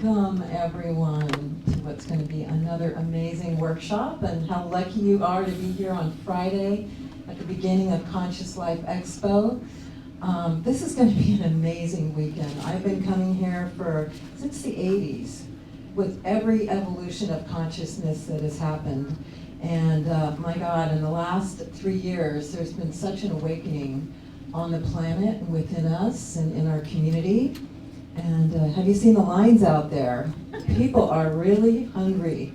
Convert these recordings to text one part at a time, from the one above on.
Welcome, everyone, to what's going to be another amazing workshop, and how lucky you are to be here on Friday at the beginning of Conscious Life Expo. This is going to be an amazing weekend. I've been coming here since the 80s with every evolution of consciousness that has happened. And my God, in the last 3 years, there's been such an awakening on the planet and within us and in our community. And have you seen the lines out there? People are really hungry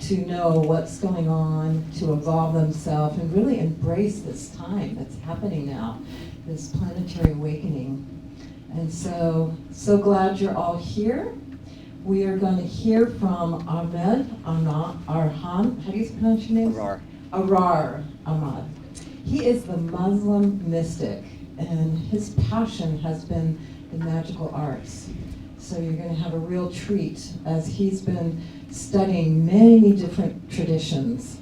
to know what's going on, to evolve themselves, and really embrace this time that's happening now, this planetary awakening. And so glad you're all here. We are going to hear from Ahmed Arhan. How do you pronounce your name? Arar Ahmad. He is the Muslim mystic, and his passion has been the magical arts. So you're going to have a real treat as he's been studying many different traditions.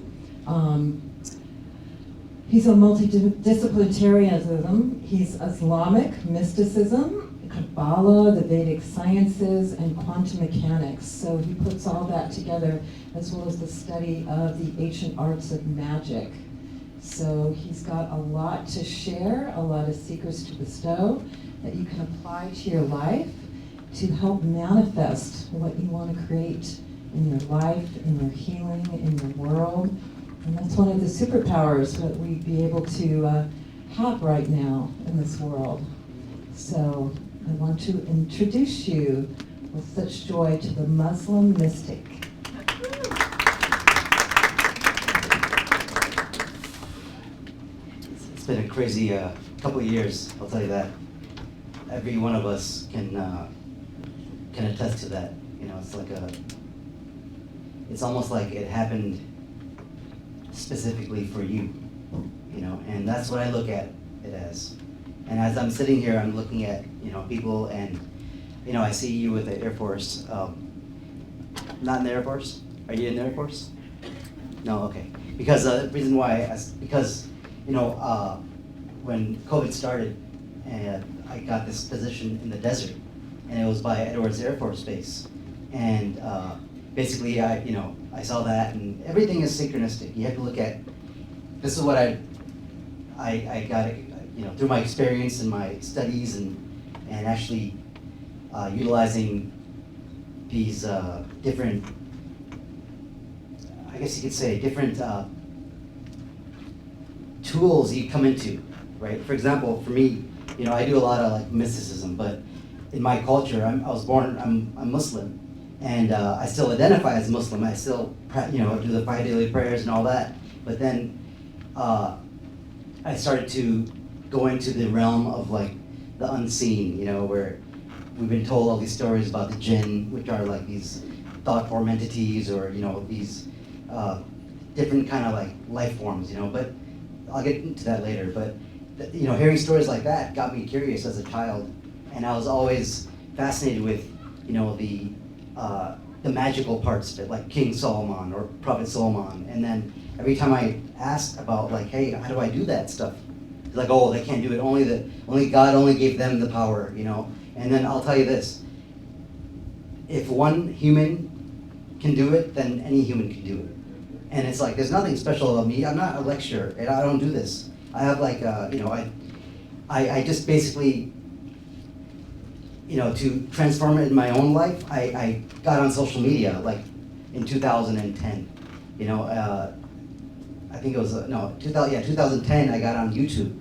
He's a multidisciplinarianism. He's Islamic mysticism, Kabbalah, the Vedic sciences, and quantum mechanics. So he puts all that together, as well as the study of the ancient arts of magic. So he's got a lot to share, a lot of secrets to bestow that you can apply to your life to help manifest what you want to create in your life, in your healing, in your world. And that's one of the superpowers that we'd be able to have right now in this world. So I want to introduce you with such joy to the Muslim mystic. It's been a crazy couple of years, I'll tell you that. Every one of us can attest to that. You know, it's almost like it happened specifically for you, you know, and that's what I look at it as. And as I'm sitting here, I'm looking at, you know, people, and, you know, I see you with the Air Force. Not in the Air Force? Are you in the Air Force? No, okay. Because the reason why, because, you know, when COVID started, and I got this position in the desert, and it was by Edwards Air Force Base. And basically, I saw that, and everything is synchronistic. You have to look at, this is what I got, you know, through my experience and my studies, and actually utilizing these different, I guess you could say, different tools you come into, right? For example, for me, you know, I do a lot of like mysticism, but in my culture, I'm Muslim, and I still identify as Muslim. I still, you know, do the 5 daily prayers and all that. But then I started to go into the realm of like the unseen, you know, where we've been told all these stories about the jinn, which are like these thought form entities, or, you know, these different kind of like life forms, you know. But I'll get into that later. But you know, hearing stories like that got me curious as a child, and I was always fascinated with, you know, the magical parts of it, like King Solomon or Prophet Solomon. And then every time I asked about, like, hey, how do I do that stuff? It's like, oh, they can't do it. Only God only gave them the power, you know. And then I'll tell you this: if one human can do it, then any human can do it. And it's like, there's nothing special about me. I'm not a lecturer, and I don't do this. I have like, you know, I just basically, you know, to transform it in my own life, I got on social media like in 2010. You know, I think it was, 2010 I got on YouTube.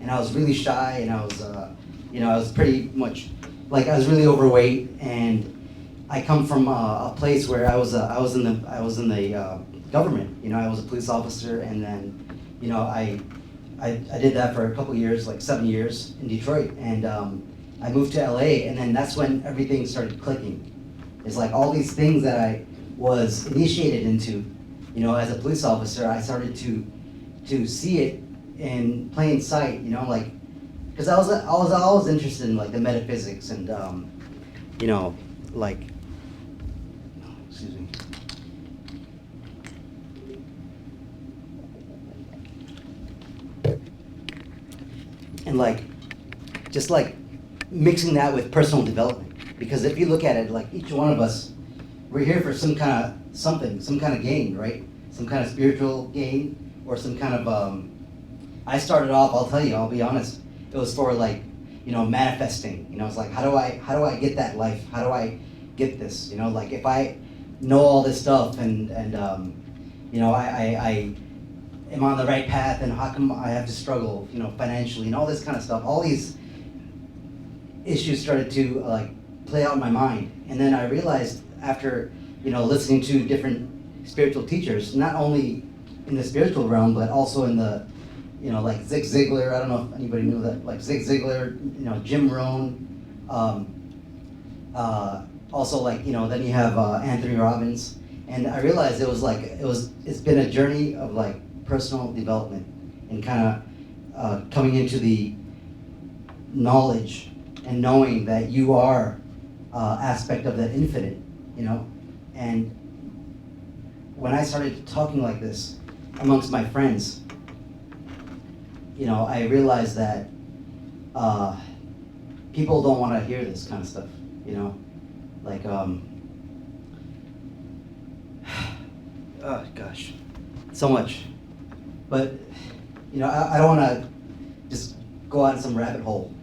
And I was really shy, and I was, you know, I was pretty much, like, I was really overweight, and I come from a place where I was in the government. You know, I was a police officer, and then, you know, I did that for a couple of years, like 7 years in Detroit, and I moved to LA, and then that's when everything started clicking. It's like all these things that I was initiated into, you know, as a police officer, I started to see it in plain sight, you know, like, because I was always interested in like the metaphysics and, you know, like, excuse me. And like, just like mixing that with personal development. Because if you look at it, like each one of us, we're here for some kind of something, some kind of gain, right? Some kind of spiritual gain, or some kind of, I started off, I'll tell you, I'll be honest, it was for like, manifesting, it's like, how do I get that life? How do I get this? Like if I know all this stuff and I am on the right path, and how come I have to struggle, financially, and all this kind of stuff. All these issues started to like play out in my mind, and then I realized after listening to different spiritual teachers, not only in the spiritual realm but also in the like Zig Ziglar. I don't know if anybody knew that, like Zig Ziglar, Jim Rohn, also like then you have Anthony Robbins, and I realized it's been a journey of like personal development and kind of coming into the knowledge and knowing that you are aspect of that infinite, and when I started talking like this amongst my friends, I realized that people don't want to hear this kind of stuff, like oh gosh, so much. But I don't want to just go out in some rabbit hole,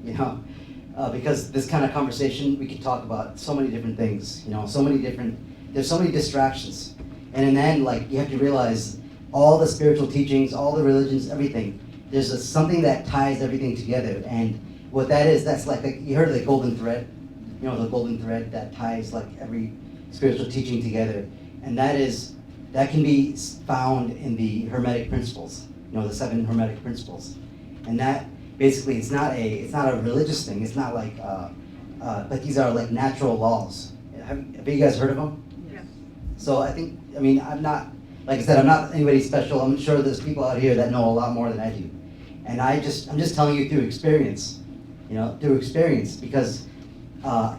because this kind of conversation, we could talk about so many different things, there's so many distractions. And in the end, like, you have to realize all the spiritual teachings, all the religions, everything, there's something that ties everything together. And what that is, that's like, you heard of the golden thread, the golden thread that ties like every spiritual teaching together. And that can be found in the Hermetic principles, the 7 Hermetic principles. And that basically, it's not a religious thing. It's not like, but these are like natural laws. Have you guys heard of them? Yes. So I'm not, like I said, I'm not anybody special. I'm sure there's people out here that know a lot more than I do. And I'm just telling you through experience, because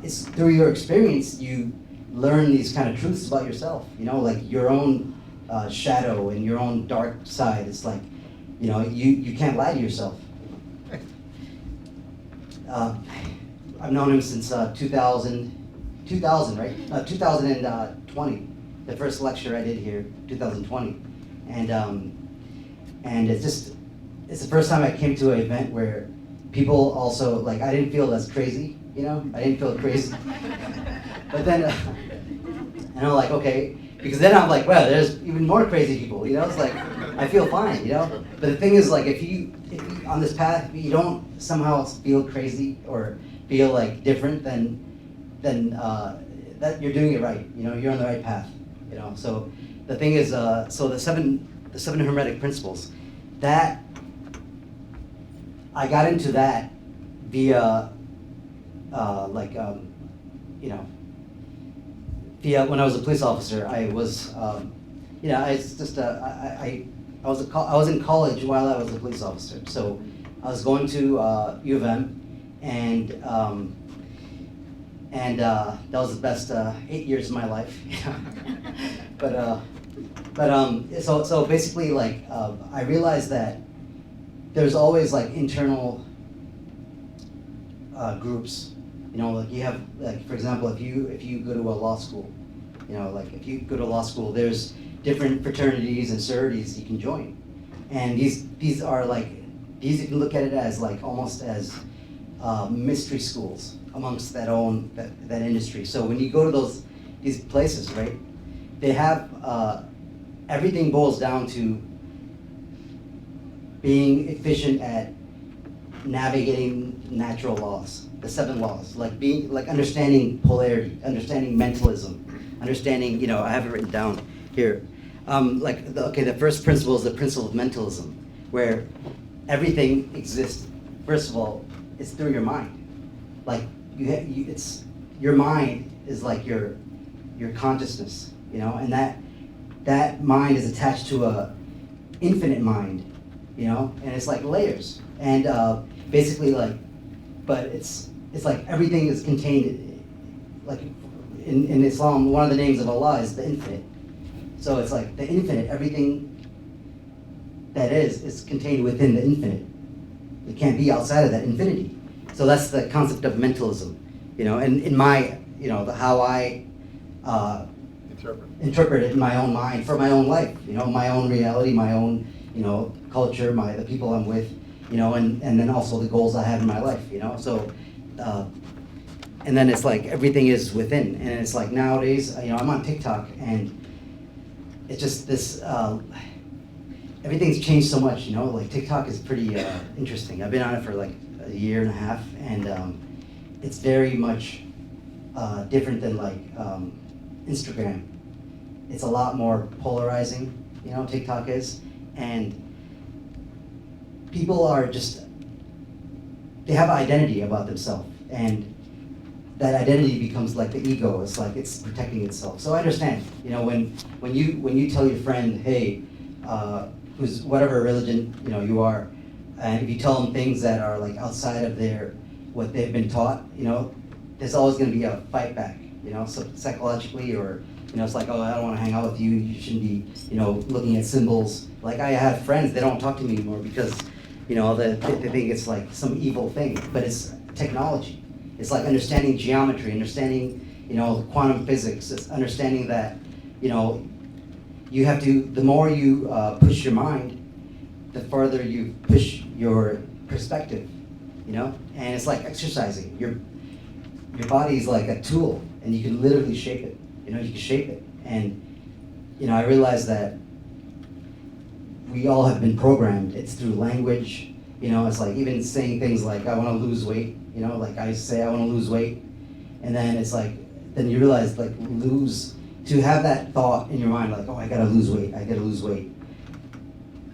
it's through your experience you learn these kind of truths about yourself, like your own shadow and your own dark side. It's like, you can't lie to yourself. I've known him since 2000, right? 2020, the first lecture I did here, 2020. And it's the first time I came to an event where people also, like, I didn't feel as crazy, I didn't feel crazy. But then, and I'm like, okay, because then I'm like, wow, there's even more crazy people, it's like, I feel fine, But the thing is, like, if you on this path, if you don't somehow feel crazy or feel like different, then that you're doing it right, you're on the right path, So the thing is, so the seven Hermetic principles, that I got into that via via when I was a police officer. I was it's just I was in college while I was a police officer, so I was going to U of M, and that was the best 8 years of my life. So basically, like, I realized that there's always like internal groups, like you have, like, for example, if you go to a law school, like if you go to law school, there's different fraternities and sororities you can join, and these are like, you can look at it as like almost as mystery schools amongst that industry. So when you go to these places, right, they have everything boils down to being efficient at navigating natural laws, the 7 laws, like understanding polarity, understanding mentalism, understanding, I have it written down here. The first principle is the principle of mentalism, where everything exists. First of all, it's through your mind. Like it's your mind is like your consciousness, and that mind is attached to a infinite mind, and it's like layers, and basically like, but it's like everything is contained, like in Islam, one of the names of Allah is the infinite. So it's like the infinite, everything that is contained within the infinite. It can't be outside of that infinity. So that's the concept of mentalism, and in my how I interpret it in my own mind for my own life, my own reality, my own, culture, the people I'm with, and then also the goals I have in my life, so, and then it's like everything is within, and it's like nowadays, I'm on TikTok, and it's just this, everything's changed so much, like TikTok is pretty interesting. I've been on it for like a year and a half, and it's very much different than like Instagram. It's a lot more polarizing, TikTok is, and people are just, they have an identity about themselves, and that identity becomes like the ego. It's like it's protecting itself. So I understand, when you tell your friend, hey, who's whatever religion you are, and if you tell them things that are like outside of what they've been taught, there's always going to be a fight back, so psychologically, or it's like, oh, I don't want to hang out with you. You shouldn't be, looking at symbols. Like I have friends, they don't talk to me anymore because, they think it's like some evil thing, but it's technology. It's like understanding geometry, understanding, quantum physics. It's understanding that, you have to, the more you push your mind, the further you push your perspective, and it's like exercising. Your body is like a tool, and you can literally shape it. You can shape it. And, I realized that we all have been programmed. It's through language. It's like even saying things like, I want to lose weight. Like I say, I want to lose weight. And then it's like, then you realize like to have that thought in your mind, like, oh, I got to lose weight. I got to lose weight.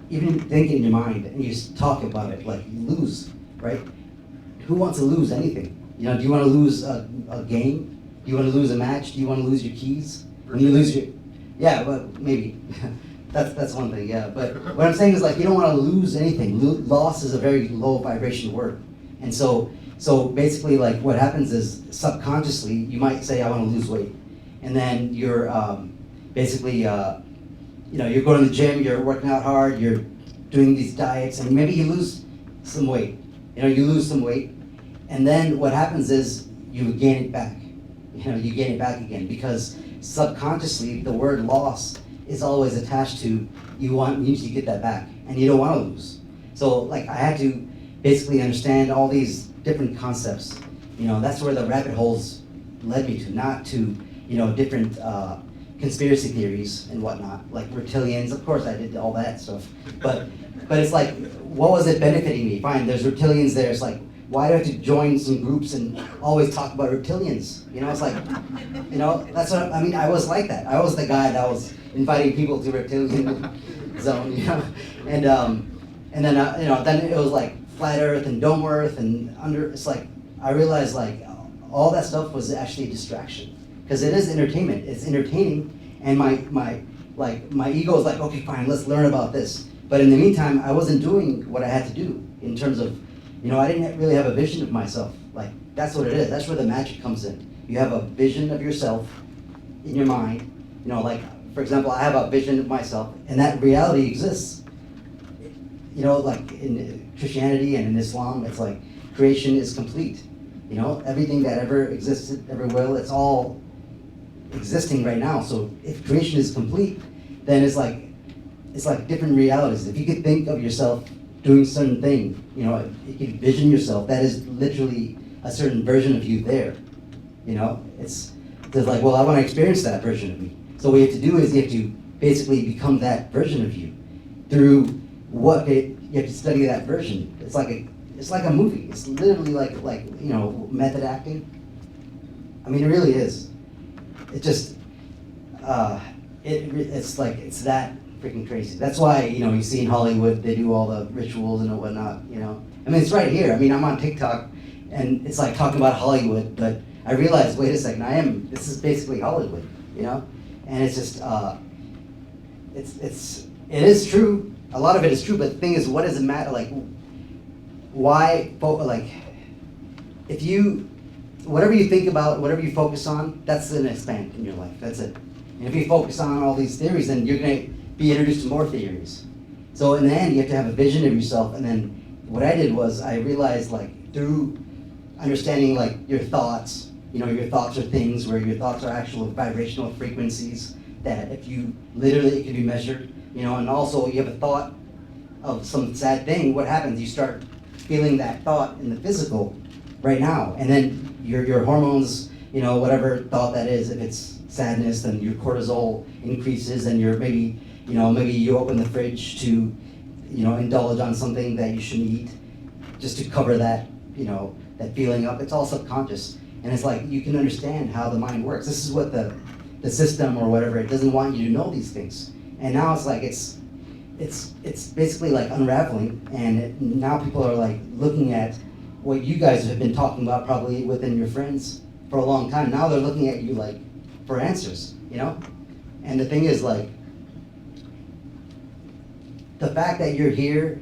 Even think in your mind and you talk about it, like lose, right? Who wants to lose anything? Do you want to lose a game? Do you want to lose a match? Do you want to lose your keys? When you lose yeah, well, maybe. That's one thing, yeah. But what I'm saying is like, you don't want to lose anything. Loss is a very low vibration word. And so basically like what happens is subconsciously, you might say, I want to lose weight. And then you're basically, you're going to the gym, you're working out hard, you're doing these diets, and maybe you lose some weight. You lose some weight. And then what happens is you gain it back. You gain it back again, because subconsciously the word loss is always attached to you need to get that back, and you don't want to lose. So like I had to basically understand all these different concepts. That's where the rabbit holes led me to, not to different conspiracy theories and whatnot, like reptilians. Of course I did all that stuff, but it's like, what was it benefiting me? Fine, there's reptilians there. It's like, why do I have to join some groups and always talk about reptilians? It's like, that's what, I was like that. I was the guy that was inviting people to reptilian zone, and then, then it was like flat earth and dome earth and it's like, I realized like all that stuff was actually a distraction, because it is entertainment. It's entertaining, and my ego is like, okay, fine, let's learn about this. But in the meantime, I wasn't doing what I had to do in terms of, I didn't really have a vision of myself. Like, that's what it is. That's where the magic comes in. You have a vision of yourself in your mind. Like, for example, I have a vision of myself, and that reality exists. Like in Christianity and in Islam, it's like creation is complete. Everything that ever existed, ever will, it's all existing right now. So if creation is complete, then it's like different realities. If you could think of yourself doing certain thing, you can vision yourself, that is literally a certain version of you there. It's like, well, I want to experience that version of me. So what you have to do is you have to basically become that version of you through you have to study that version. It's like a movie. It's literally like method acting. It really is. It just it's like, it's that freaking crazy. That's why, you see in Hollywood, they do all the rituals and whatnot, it's right here. I'm on TikTok, and it's like talking about Hollywood, but I realized, wait a second, this is basically Hollywood, And it's just, it is true. A lot of it is true, but the thing is, what does it matter? Like, why, if you, whatever you think about, whatever you focus on, that's going to expand in your life. That's it. And if you focus on all these theories, then you're going to be introduced to more theories. So in the end, you have to have a vision of yourself. And then what I did was I realized, like, through understanding like your thoughts, you know, your thoughts are things, where your thoughts are actual vibrational frequencies that if you literally, it can be measured, you know, and also you have a thought of some sad thing, what happens? You start feeling that thought in the physical right now, and then your hormones, you know, whatever thought that is, if it's sadness, then your cortisol increases, and you're maybe, you know, maybe you open the fridge to, you know, indulge on something that you shouldn't eat, just to cover that, you know, that feeling up. It's all subconscious, and it's like you can understand how the mind works. This is what the system or whatever, it doesn't want you to know these things, and now it's like it's basically like unraveling, and now people are like looking at what you guys have been talking about probably within your friends for a long time. Now they're looking at you like for answers, you know? And the thing is, like, the fact that you're here,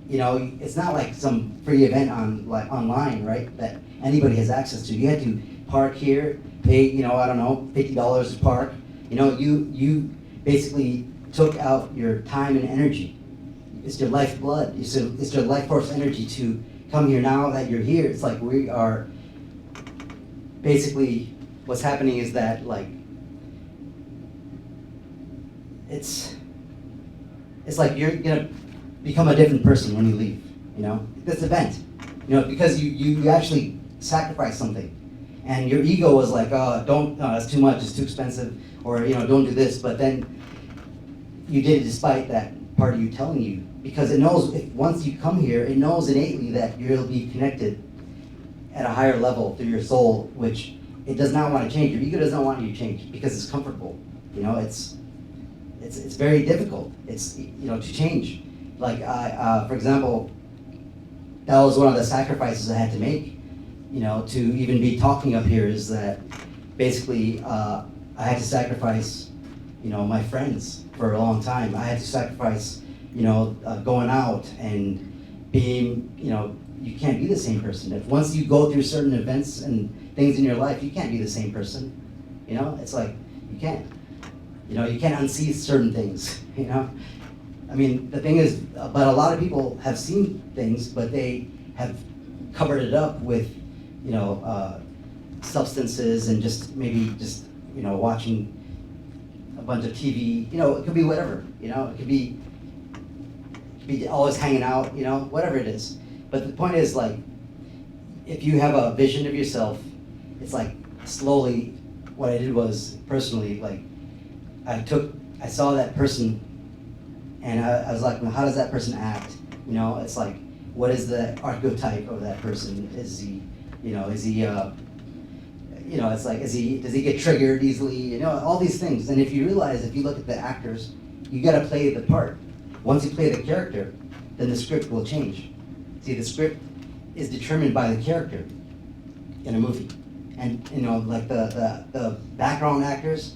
you know, it's not like some free event on like online, right? That anybody has access to. You had to park here, pay, you know, I don't know, $50 to park. You know, you basically took out your time and energy. It's your lifeblood. It's your life force energy to come here. Now that you're here, it's like we are basically, what's happening is that, like, it's like you're gonna become a different person when you leave, you know? This event, you know, because you actually sacrificed something, and your ego was like, oh, don't, no, that's too much, it's too expensive, or, you know, don't do this, but then you did it despite that part of you telling you, because it knows if once you come here, it knows innately that you'll be connected at a higher level through your soul, which it does not want to change. Your ego does not want you to change because it's comfortable. You know, it's very difficult. It's, you know, to change. Like for example, that was one of the sacrifices I had to make. You know, to even be talking up here is that basically I had to sacrifice, you know, my friends for a long time. I had to sacrifice, you know, going out and being, you know, you can't be the same person. If once you go through certain events and things in your life, you can't be the same person. You know, it's like, you can't. You know, you can't unsee certain things, you know? I mean, the thing is, but a lot of people have seen things, but they have covered it up with, you know, substances and just maybe just, you know, watching a bunch of TV, you know, it could be whatever, you know, it could be always hanging out, you know, whatever it is. But the point is, like, if you have a vision of yourself, it's like slowly, what I did was personally, like, I saw that person, and I was like, well, how does that person act? You know, it's like, what is the archetype of that person? Is he, you know, you know, it's like, does he get triggered easily? You know, all these things. And if you realize, if you look at the actors, you got to play the part. Once you play the character, then the script will change. See, the script is determined by the character in a movie. And, you know, like the background actors,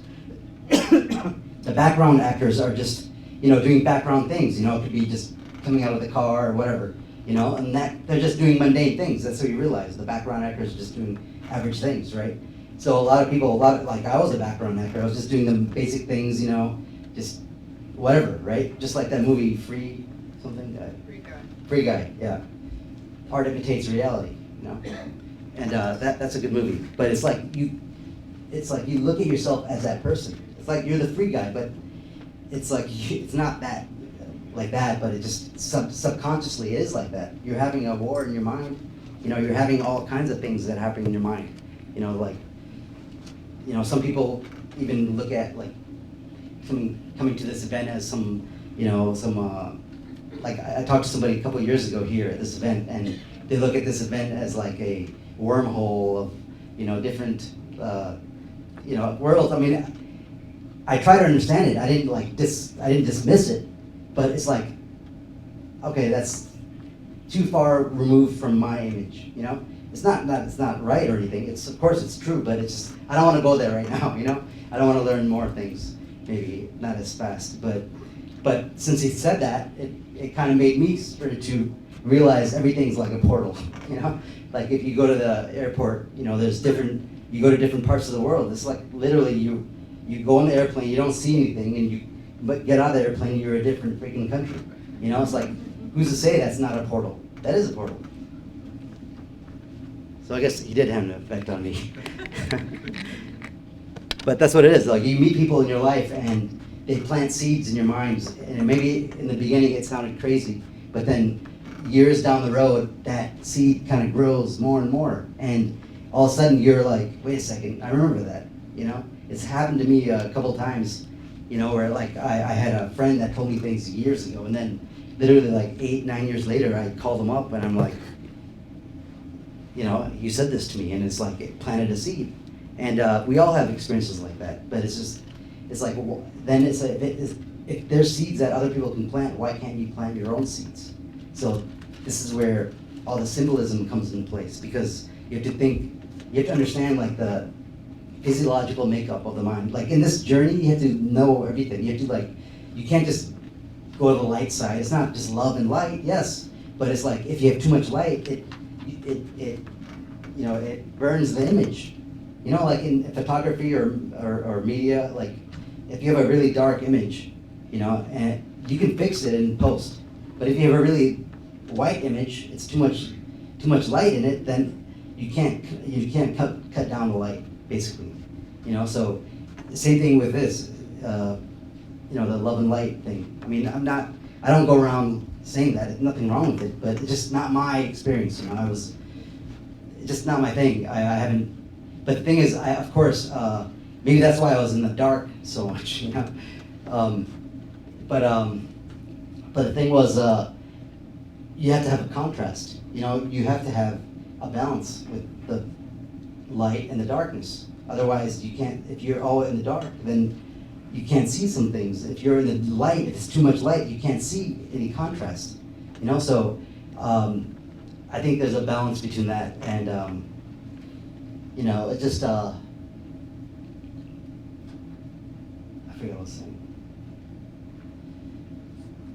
the background actors are just, you know, doing background things. You know, it could be just coming out of the car or whatever, you know, and that they're just doing mundane things. That's what you realize. The background actors are just doing average things, right? So a lot of people, like I was a background actor, I was just doing the basic things, you know, just whatever, right? Just like that movie, Free Guy, yeah. Art imitates reality, you know? And that's a good movie. But it's like you look at yourself as that person. It's like you're the free guy, but it's like, it's not that, like that, but it just subconsciously is like that. You're having a war in your mind. You know, you're having all kinds of things that happen in your mind. You know, like, you know, some people even look at, like, coming to this event as some, you know, like I talked to somebody a couple of years ago here at this event, and they look at this event as like a wormhole of, you know, different, you know, worlds. I mean, I try to understand it. I didn't dismiss it, but it's like, okay, that's too far removed from my image, you know? It's not right or anything. Of course it's true, but it's just, I don't want to go there right now, you know? I don't want to learn more things, maybe not as fast, but since he said that, it kind of made me sort of to realize everything's like a portal, you know? Like if you go to the airport, you know, you go to different parts of the world. It's like literally you go on the airplane, you don't see anything, but get out of the airplane, you're a different freaking country. You know, it's like, who's to say that's not a portal? That is a portal. So I guess he did have an effect on me. But that's what it is. Like, you meet people in your life and they plant seeds in your minds, and maybe in the beginning it sounded crazy, but then years down the road, that seed kind of grows more and more, and all of a sudden you're like, wait a second, I remember that. It's happened to me a couple times, where like I had a friend that told me things years ago, and then literally like 8, 9 years later, I called him up and I'm like, you said this to me, and it's like it planted a seed. And we all have experiences like that, but it's like, well, then if there's seeds that other people can plant, why can't you plant your own seeds? So this is where all the symbolism comes into place, because you have to understand like the physiological makeup of the mind. Like in this journey, you have to know everything. You have to you can't just go to the light side. It's not just love and light, yes, but it's like if you have too much light, it burns the image. Like in photography or media, like if you have a really dark image, and you can fix it in post, but if you have a really white image, it's too much light in it, then you can't cut down the light, basically. So the same thing with this, the love and light thing. I mean, I don't go around saying that. There's nothing wrong with it, but it's just not my experience. It's just not my thing. I haven't. But the thing is, of course, maybe that's why I was in the dark so much. But the thing was, you have to have a contrast. You have to have a balance with the light and the darkness. Otherwise, you can't. If you're all in the dark, then you can't see some things. If you're in the light, if it's too much light, you can't see any contrast. So I think there's a balance between that, and it just I forget what I was saying.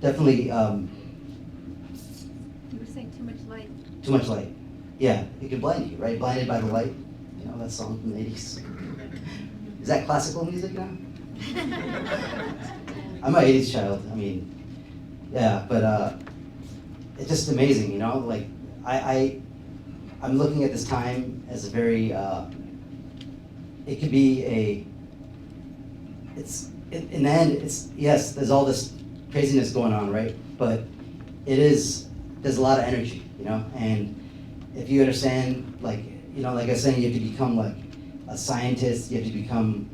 Definitely. You were saying too much light. Too much light. Yeah, it can blind you, right? Blinded by the light. That song from the 80s. Is that classical music now? I'm an 80s child. I mean, yeah, but it's just amazing, like I'm looking at this time as a very, it could be in the end, yes, there's all this craziness going on, right? But there's a lot of energy, and if you understand, like I was saying, you have to become like a scientist, you have to become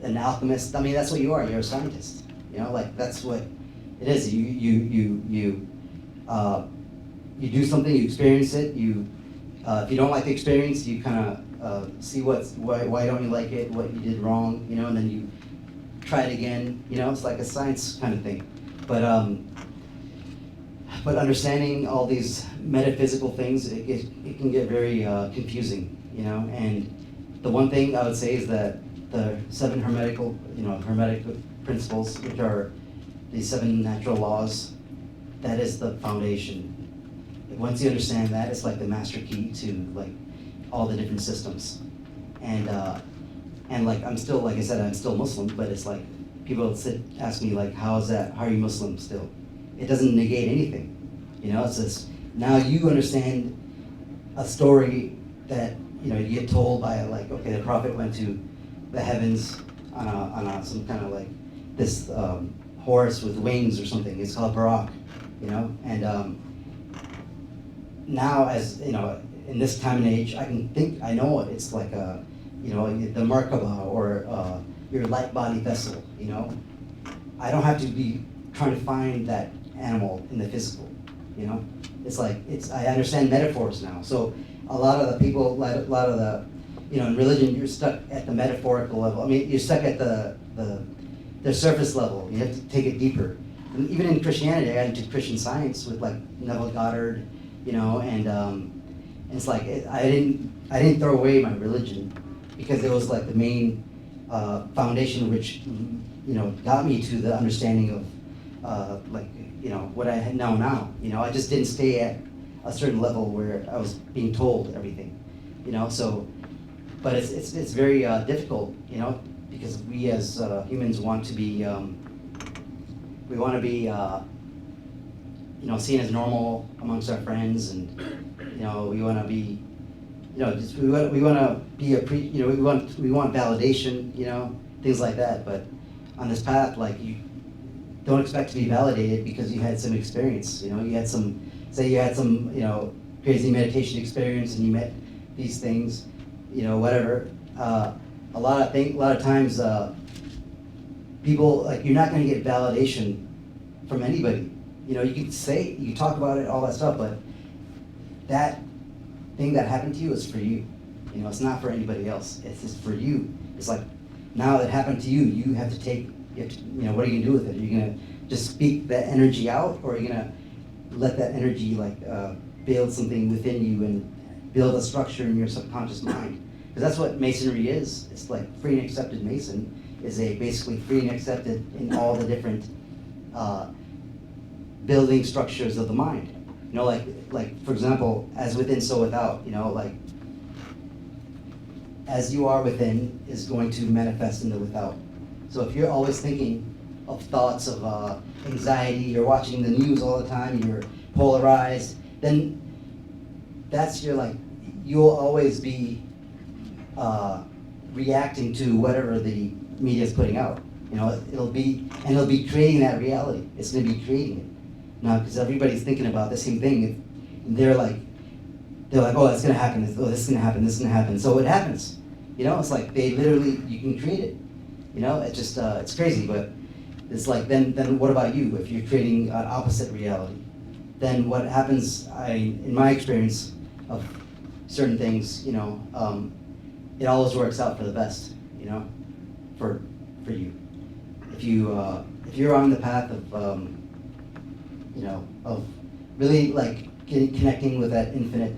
an alchemist. I mean, that's what you are, you're a scientist, that's what it is. You do something, you experience it, if you don't like the experience, you kind of see why don't you like it, what you did wrong, and then you try it again, it's like a science kind of thing. But understanding all these metaphysical things, it can get very confusing, and the one thing I would say is that the 7 hermetic principles, which are the 7 natural laws, that is the foundation. Once you understand that, it's like the master key to like all the different systems. And like I'm still, like I said, I'm still Muslim, but it's like people ask me like, how are you Muslim still? It doesn't negate anything. It's just now you understand a story that you get told by like, okay, the prophet went to the heavens on some kind of like this horse with wings or something. It's called Barak, and now as in this time and age, I know it's like the Merkaba or your light body vessel. I don't have to be trying to find that animal in the physical. It's like I understand metaphors now. So a lot of the people, a lot of the in religion, you're stuck at the metaphorical level. I mean, you're stuck at the surface level. You have to take it deeper. And even in Christianity, I got into Christian Science with like Neville Goddard, and it's like I didn't throw away my religion because it was like the main foundation which got me to the understanding of what I know now. I just didn't stay at a certain level where I was being told everything. So, but it's very difficult, because we as humans want to be seen as normal amongst our friends, and we want to be just we want to be we want validation, things like that. But on this path, like, you don't expect to be validated because you had some experience. You had some, say you had some, crazy meditation experience and you met these things, whatever. A lot of times, people, like, you're not going to get validation from anybody. You can talk about it, all that stuff, but that thing that happened to you is for you. It's not for anybody else. It's just for you. It's like, now that happened to you, you have to take, what are you gonna do with it? Are you gonna just speak that energy out, or are you gonna let that energy, like, build something within you and build a structure in your subconscious mind? Because that's what Masonry is. It's like free and accepted Mason is basically free and accepted in all the different building structures of the mind. Like for example, as within, so without. Like, as you are within is going to manifest in the without. So if you're always thinking of thoughts of anxiety, you're watching the news all the time, you're polarized, then that's you'll always be reacting to whatever the media is putting out. It'll be creating that reality. It's going to be creating it. Now, because everybody's thinking about the same thing, and they're like, oh, that's going to happen. Oh, this is going to happen. This is going to happen. So it happens. It's like they literally, you can create it. It's just, it's crazy, but it's like, then what about you? If you're creating an opposite reality, then what happens, in my experience of certain things, it always works out for the best, for you. If you're on the path of, of really, like, connecting with that infinite,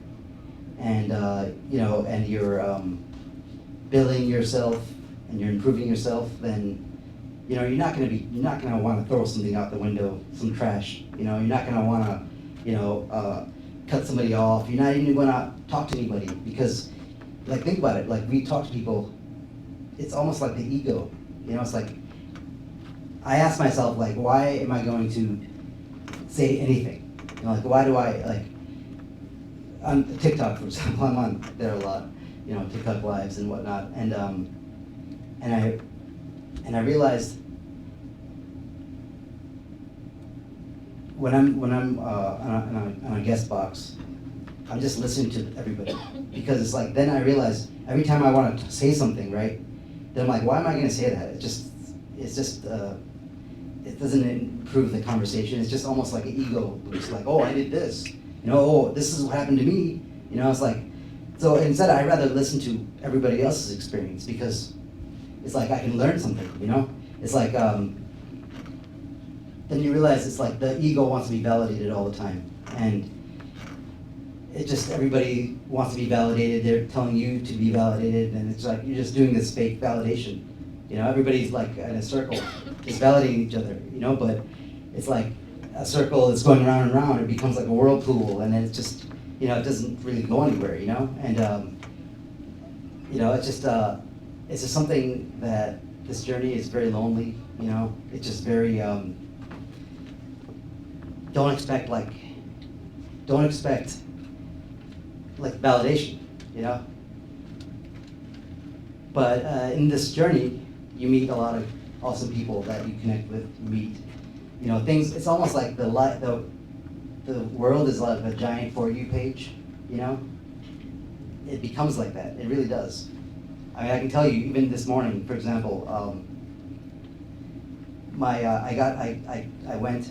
and and you're building yourself and you're improving yourself, then you're not gonna want to throw something out the window, some trash. You're not gonna want to cut somebody off. You're not even gonna talk to anybody, because, like, think about it. Like, we talk to people, it's almost like the ego. It's like, I ask myself, like, why am I going to say anything? Like, why do I, like, on TikTok, for example, I'm on there a lot, TikTok lives and whatnot, and I realized when I'm on a guest box, I'm just listening to everybody, because it's like, then I realize every time I want to say something, right, then I'm like, why am I going to say that? It's just it doesn't improve the conversation. It's just almost like an ego boost, like, oh, I did this, oh, this is what happened to me, it's like, so instead I'd rather listen to everybody else's experience, because it's like I can learn something, it's like, then you realize it's like the ego wants to be validated all the time, and everybody wants to be validated. They're telling you to be validated, and it's like you're just doing this fake validation. Everybody's like in a circle, just validating each other. But it's like a circle that's going round and round. It becomes like a whirlpool, and then it's just, it doesn't really go anywhere. And it's just something that this journey is very lonely. It's just very don't expect validation, But in this journey, you meet a lot of awesome people that you connect with. You meet, things. It's almost like the world is like a giant For You page, It becomes like that. It really does. I can tell you, even this morning, for example, I went,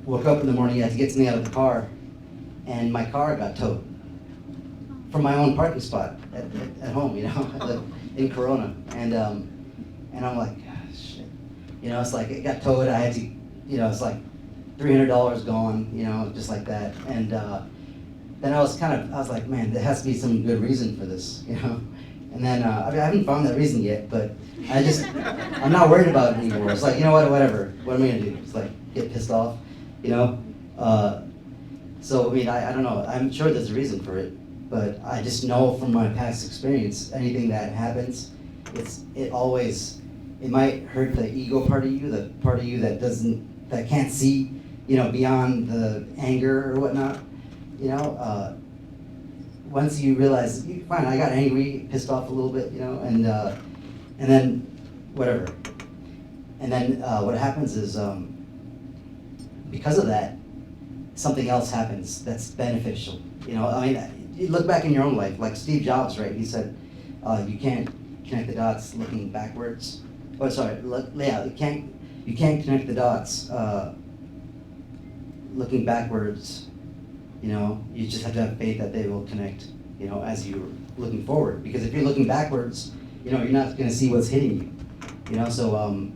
woke up in the morning, I had to get something out of the car, and my car got towed from my own parking spot at home, I live in Corona, and I'm like, ah, shit, it's like it got towed. I had to, it's like $300 gone, just like that, and then I was like, man, there has to be some good reason for this, And then I haven't found that reason yet, but I'm not worried about it anymore. It's like, whatever. What am I gonna do? It's like get pissed off, So I don't know. I'm sure there's a reason for it, but I just know from my past experience, anything that happens, it might hurt the ego part of you, the part of you that can't see, beyond the anger or whatnot, once you realize, fine, I got angry, pissed off a little bit, you know, and then whatever. And then what happens is, because of that, something else happens that's beneficial. You know, I mean, you look back in your own life, like Steve Jobs, right? He said, you can't connect the dots looking backwards. Oh, sorry, yeah, you can't connect the dots looking backwards. You know, you just have to have faith that they will connect, you know, as you're looking forward. Because if you're looking backwards, you know, you're not gonna see what's hitting you. You know, so,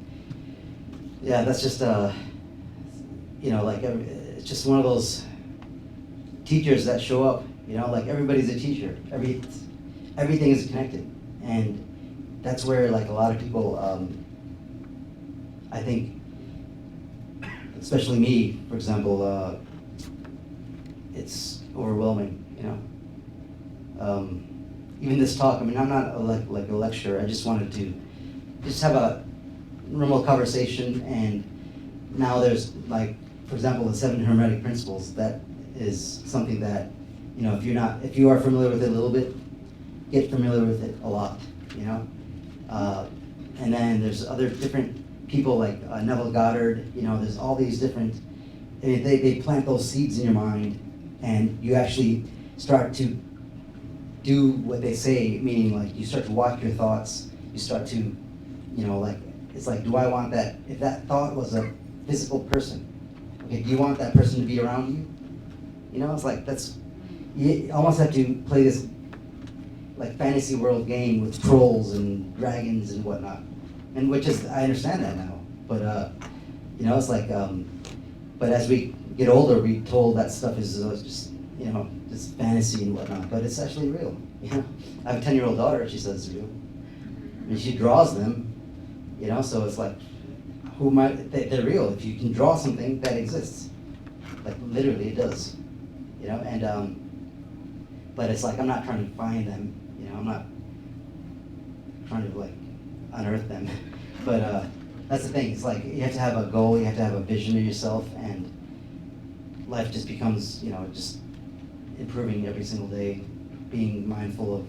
yeah, that's just, you know, like, it's just one of those teachers that show up, you know, like everybody's a teacher. Everything is connected. And that's where, like, a lot of people, I think, especially me, for example, it's overwhelming, you know. Even this talk, I mean, I'm not like a lecturer. I just wanted to just have a normal conversation. And now there's, like, for example, the 7 Hermetic Principles. That is something that, you know, if you are familiar with it a little bit, get familiar with it a lot, you know. And then there's other different people like Neville Goddard. You know, there's all these different. I mean, they plant those seeds in your mind, and you actually start to do what they say. Meaning, like, you start to watch your thoughts. You start to, you know, like, it's like, do I want that? If that thought was a physical person, okay, do you want that person to be around you? You know, it's like, you almost have to play this like fantasy world game with trolls and dragons and whatnot, and which is, I understand that now, but you know, it's like, but as we get older, we're told that stuff is just, you know, just fantasy and whatnot, but it's actually real. You know, I have a 10-year-old daughter. She says it's real, and she draws them. You know, so it's like, they're real. If you can draw something that exists, like literally it does. You know, and but it's like, I'm not trying to find them. You know, I'm not trying to like unearth them. But that's the thing. It's like, you have to have a goal. You have to have a vision of yourself, and life just becomes, you know, just improving every single day, being mindful of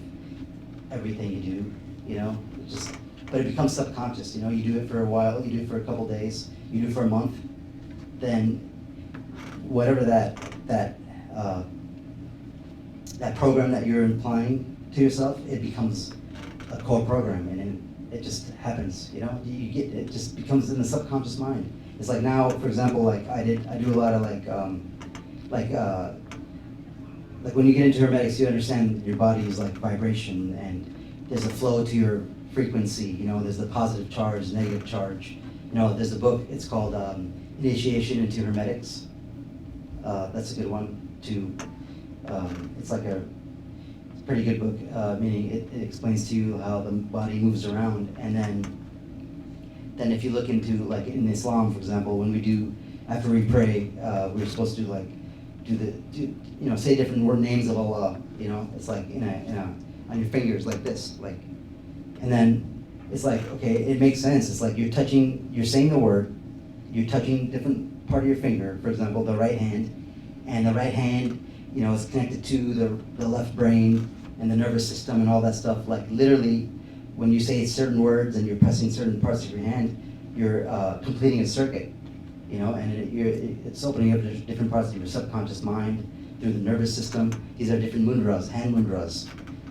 everything you do. You know, but it becomes subconscious. You know, you do it for a while. You do it for a couple days. You do it for a month. Then whatever that program that you're implying to yourself, it becomes a core program, and then it just happens. You know, it just becomes in the subconscious mind. It's like, now, for example, like I do a lot of like when you get into hermetics, you understand your body is like vibration, and there's a flow to your frequency. You know, there's the positive charge, negative charge. You know, there's a book. It's called Initiation into Hermetics. That's a good one too. It's like a pretty good book, meaning it explains to you how the body moves around. And then if you look into, like, in Islam, for example, when we do, after we pray, we're supposed to like you know, say different names of Allah. You know, it's like on your fingers like this, like, and then it's like, okay, it makes sense. It's like you're saying the word, you're touching different part of your finger, for example, the right hand, and the right hand, you know, is connected to the left brain and the nervous system and all that stuff. Like, literally, when you say certain words and you're pressing certain parts of your hand, you're completing a circuit, you know, and it's opening up different parts of your subconscious mind through the nervous system. These are different mudras, hand mudras,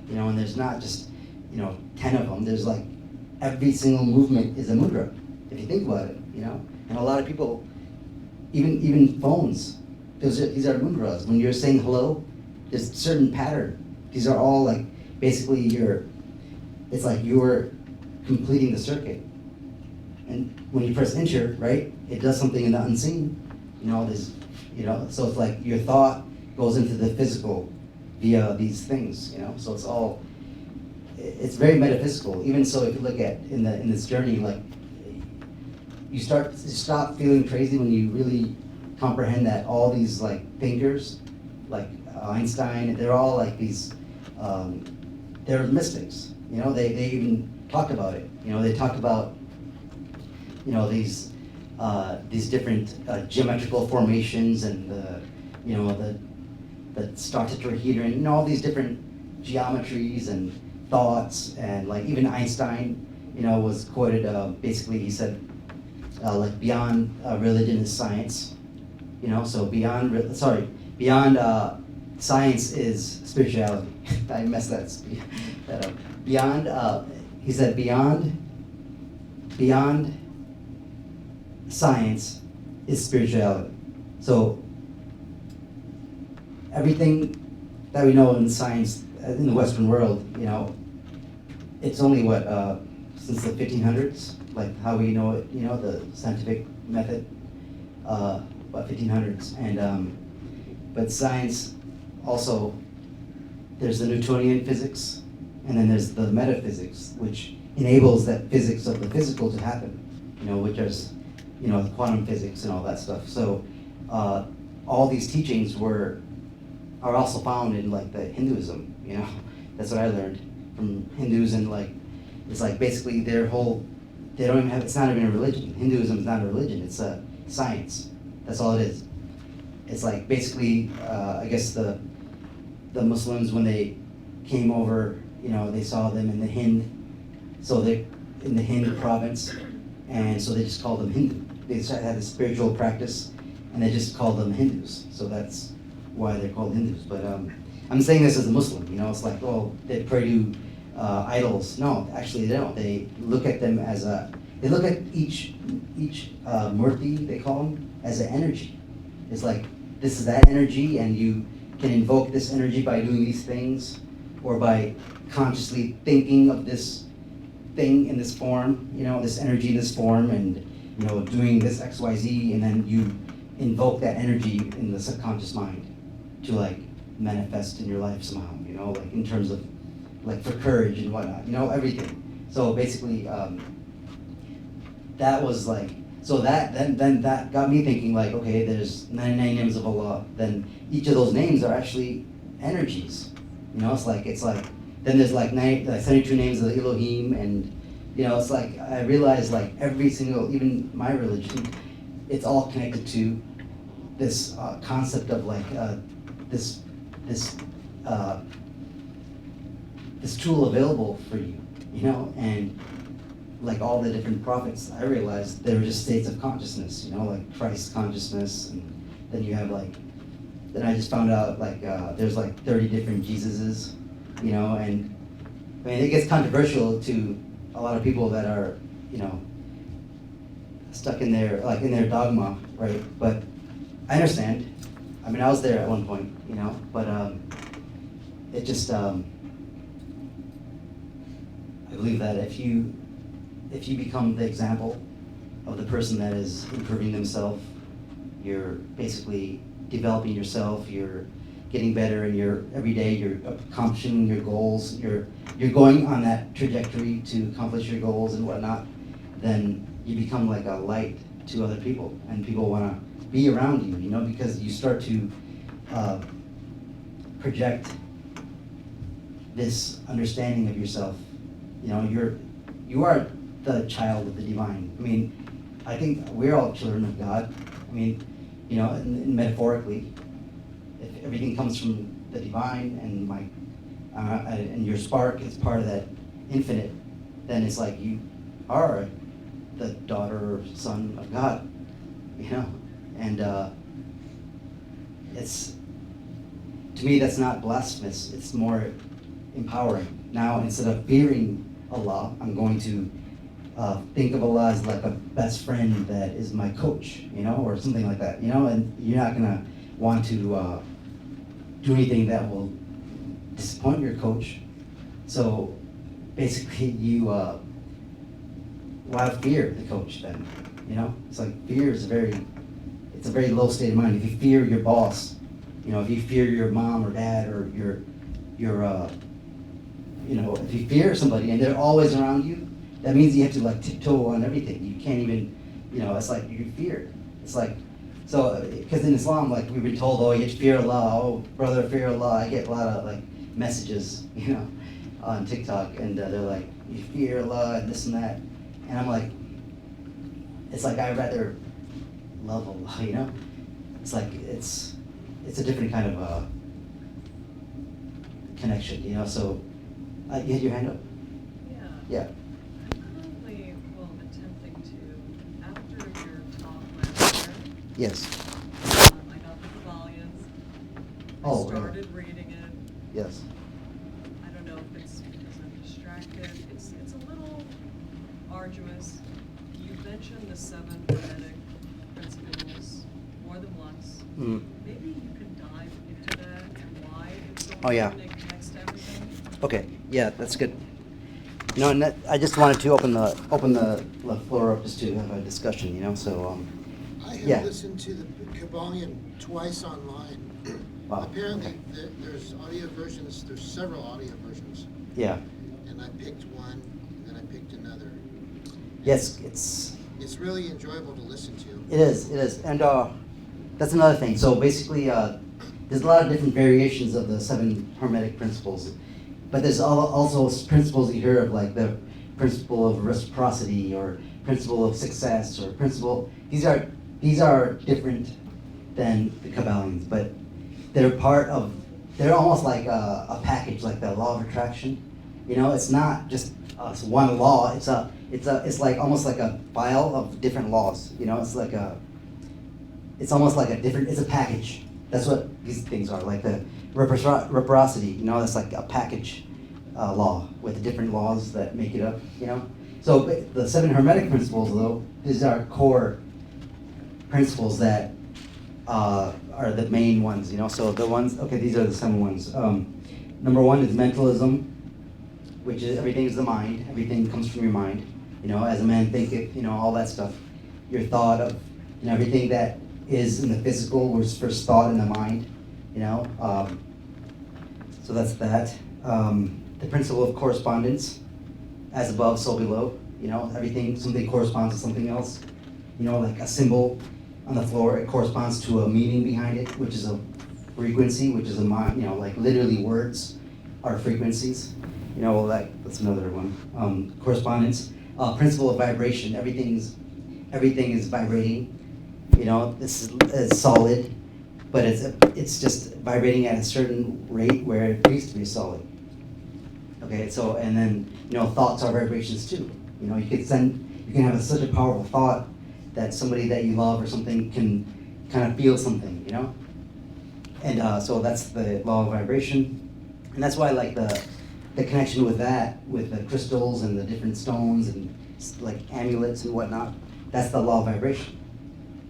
you know, and there's not just, you know, 10 of them. There's like, every single movement is a mudra, if you think about it, you know. And a lot of people, even phones, these are mudras. When you're saying hello, there's a certain pattern. These are all like, basically it's like you're completing the circuit. And when you press enter, right, it does something in the unseen. You know, so it's like your thought goes into the physical via these things, you know. So it's very metaphysical. Even so, if you look at in this journey, like, you stop feeling crazy when you really comprehend that all these like thinkers, like Einstein, they're all like these, they're mystics. You know, they even talk about it. You know, they talk about, you know, these different geometrical formations, and the star tetrahedron, and all these different geometries and thoughts, and like even Einstein, was quoted, basically he said, like beyond religion is science, so beyond science is spirituality. I messed that up. Beyond, he said, beyond science is spirituality. So everything that we know in science in the Western world, it's only since the 1500s, like how we know it, the scientific method, about 1500s, and but science also, there's the Newtonian physics, and then there's the metaphysics, which enables that physics of the physical to happen, which is, quantum physics and all that stuff. So all these teachings are also found in like the Hinduism, that's what I learned from Hindus, and like, it's like basically they don't even have, it's not even a religion. Hinduism is not a religion, it's a science. That's all it is. It's like basically, I guess the Muslims, when they came over, they saw them in the Hind, in the Hind province, and so they just called them Hindu. They had a spiritual practice, and they just called them Hindus. So that's why they're called Hindus. But I'm saying this as a Muslim, it's like, oh, they pray to idols. No, actually they don't. They look at them they look at each murti, they call them, as an energy. It's like, this is that energy, and you can invoke this energy by doing these things, or by consciously thinking of this thing in this form, this energy in this form, and doing this XYZ, and then you invoke that energy in the subconscious mind to like manifest in your life somehow, like in terms of like for courage and whatnot, everything. So basically, that was like, so then that got me thinking like, okay, there's 99 names of Allah, then each of those names are actually energies. It's like then there's like 72 names of Elohim, and it's like I realized like every single, even my religion, it's all connected to this concept of like this tool available for you, and like all the different prophets, I realized they were just states of consciousness, like Christ consciousness, and then you have like, then I just found out like there's like 30 different Jesuses, and I mean it gets controversial to a lot of people that are, stuck in their dogma, right? But I understand. I mean, I was there at one point, but it just, I believe that if you become the example of the person that is improving themselves, you're basically developing yourself, you're getting better, and every day you're accomplishing your goals, you're going on that trajectory to accomplish your goals and whatnot, then you become like a light to other people, and people want to be around you, because you start to project this understanding of yourself. You are the child of the divine. I mean, I think we're all children of God. I mean, and metaphorically, if everything comes from the divine, and your spark is part of that infinite, then it's like you are the daughter or son of God, and it's, to me, that's not blasphemous. It's more empowering. Now, instead of fearing Allah, I'm going to think of Allah as like a best friend that is my coach, or something like that, and you're not gonna want to do anything that will disappoint your coach. So basically, why fear the coach then? It's like fear is it's a very low state of mind. If you fear your boss, if you fear your mom or dad, or your if you fear somebody and they're always around you, that means you have to like tiptoe on everything. You can't even, it's like you fear. It's like, so, because in Islam, like we've been told, oh, you have to fear Allah, oh, brother, fear Allah. I get a lot of like messages, on TikTok, and they're like, you fear Allah and this and that. And I'm like, it's like I'd rather love Allah, It's like, it's a different kind of connection, you know, so, you had your hand up? Yeah. Yeah. I'm currently, well, attempting to, after your talk last year, Yes. I got the Kabbalions. Oh, I really? started reading it. Yes. I don't know if it's because I'm distracted. It's a little arduous. You mentioned the 7 hermetic principles more than once. Mm. Maybe you can dive into that and why it's so Oh, yeah. important and connects to everything. Okay, yeah, that's good. No, and that, I just wanted to open the floor up just to have a discussion, you know, so, I yeah. have listened to the Kabbalion twice online. Wow, Apparently, okay. there's audio versions, there's several audio versions, Yeah. and I picked one, and then I picked another. Yes, It's really enjoyable to listen to. it is, and, that's another thing, so basically, there's a lot of different variations of the 7 hermetic principles, but there's also principles you hear of, like the principle of reciprocity, or principle of success, or principle, these are different than the Kabbalions, but they're almost like a package, like the law of attraction. You know, it's not just one law. It's like almost like a file of different laws. You know, it's almost like it's a package. That's what these things are, like the reciprocity. You know, that's like a package law with the different laws that make it up. You know, so the 7 hermetic principles, though, these are core principles that are the main ones, you know. So the ones, okay, these are the 7 ones. Number 1 is mentalism, which is everything is the mind. Everything comes from your mind. You know, as a man thinketh, you know, all that stuff. Your thought of, you know, everything that is in the physical was first thought in the mind. You know, so that's that. The principle of correspondence, as above, so below. You know, something corresponds to something else. You know, like a symbol on the floor, it corresponds to a meaning behind it, which is a frequency, which is a mind, you know, like literally words are frequencies. You know, that's another one. Correspondence, principle of vibration, everything is vibrating. You know, this is solid, but it's just vibrating at a certain rate where it needs to be solid. Okay, so, and then, you know, thoughts are vibrations too. You know, you can have such a powerful thought that somebody that you love or something can kind of feel something, you know? And so that's the law of vibration. And that's why I like the connection with that, with the crystals and the different stones and like amulets and whatnot. That's the law of vibration.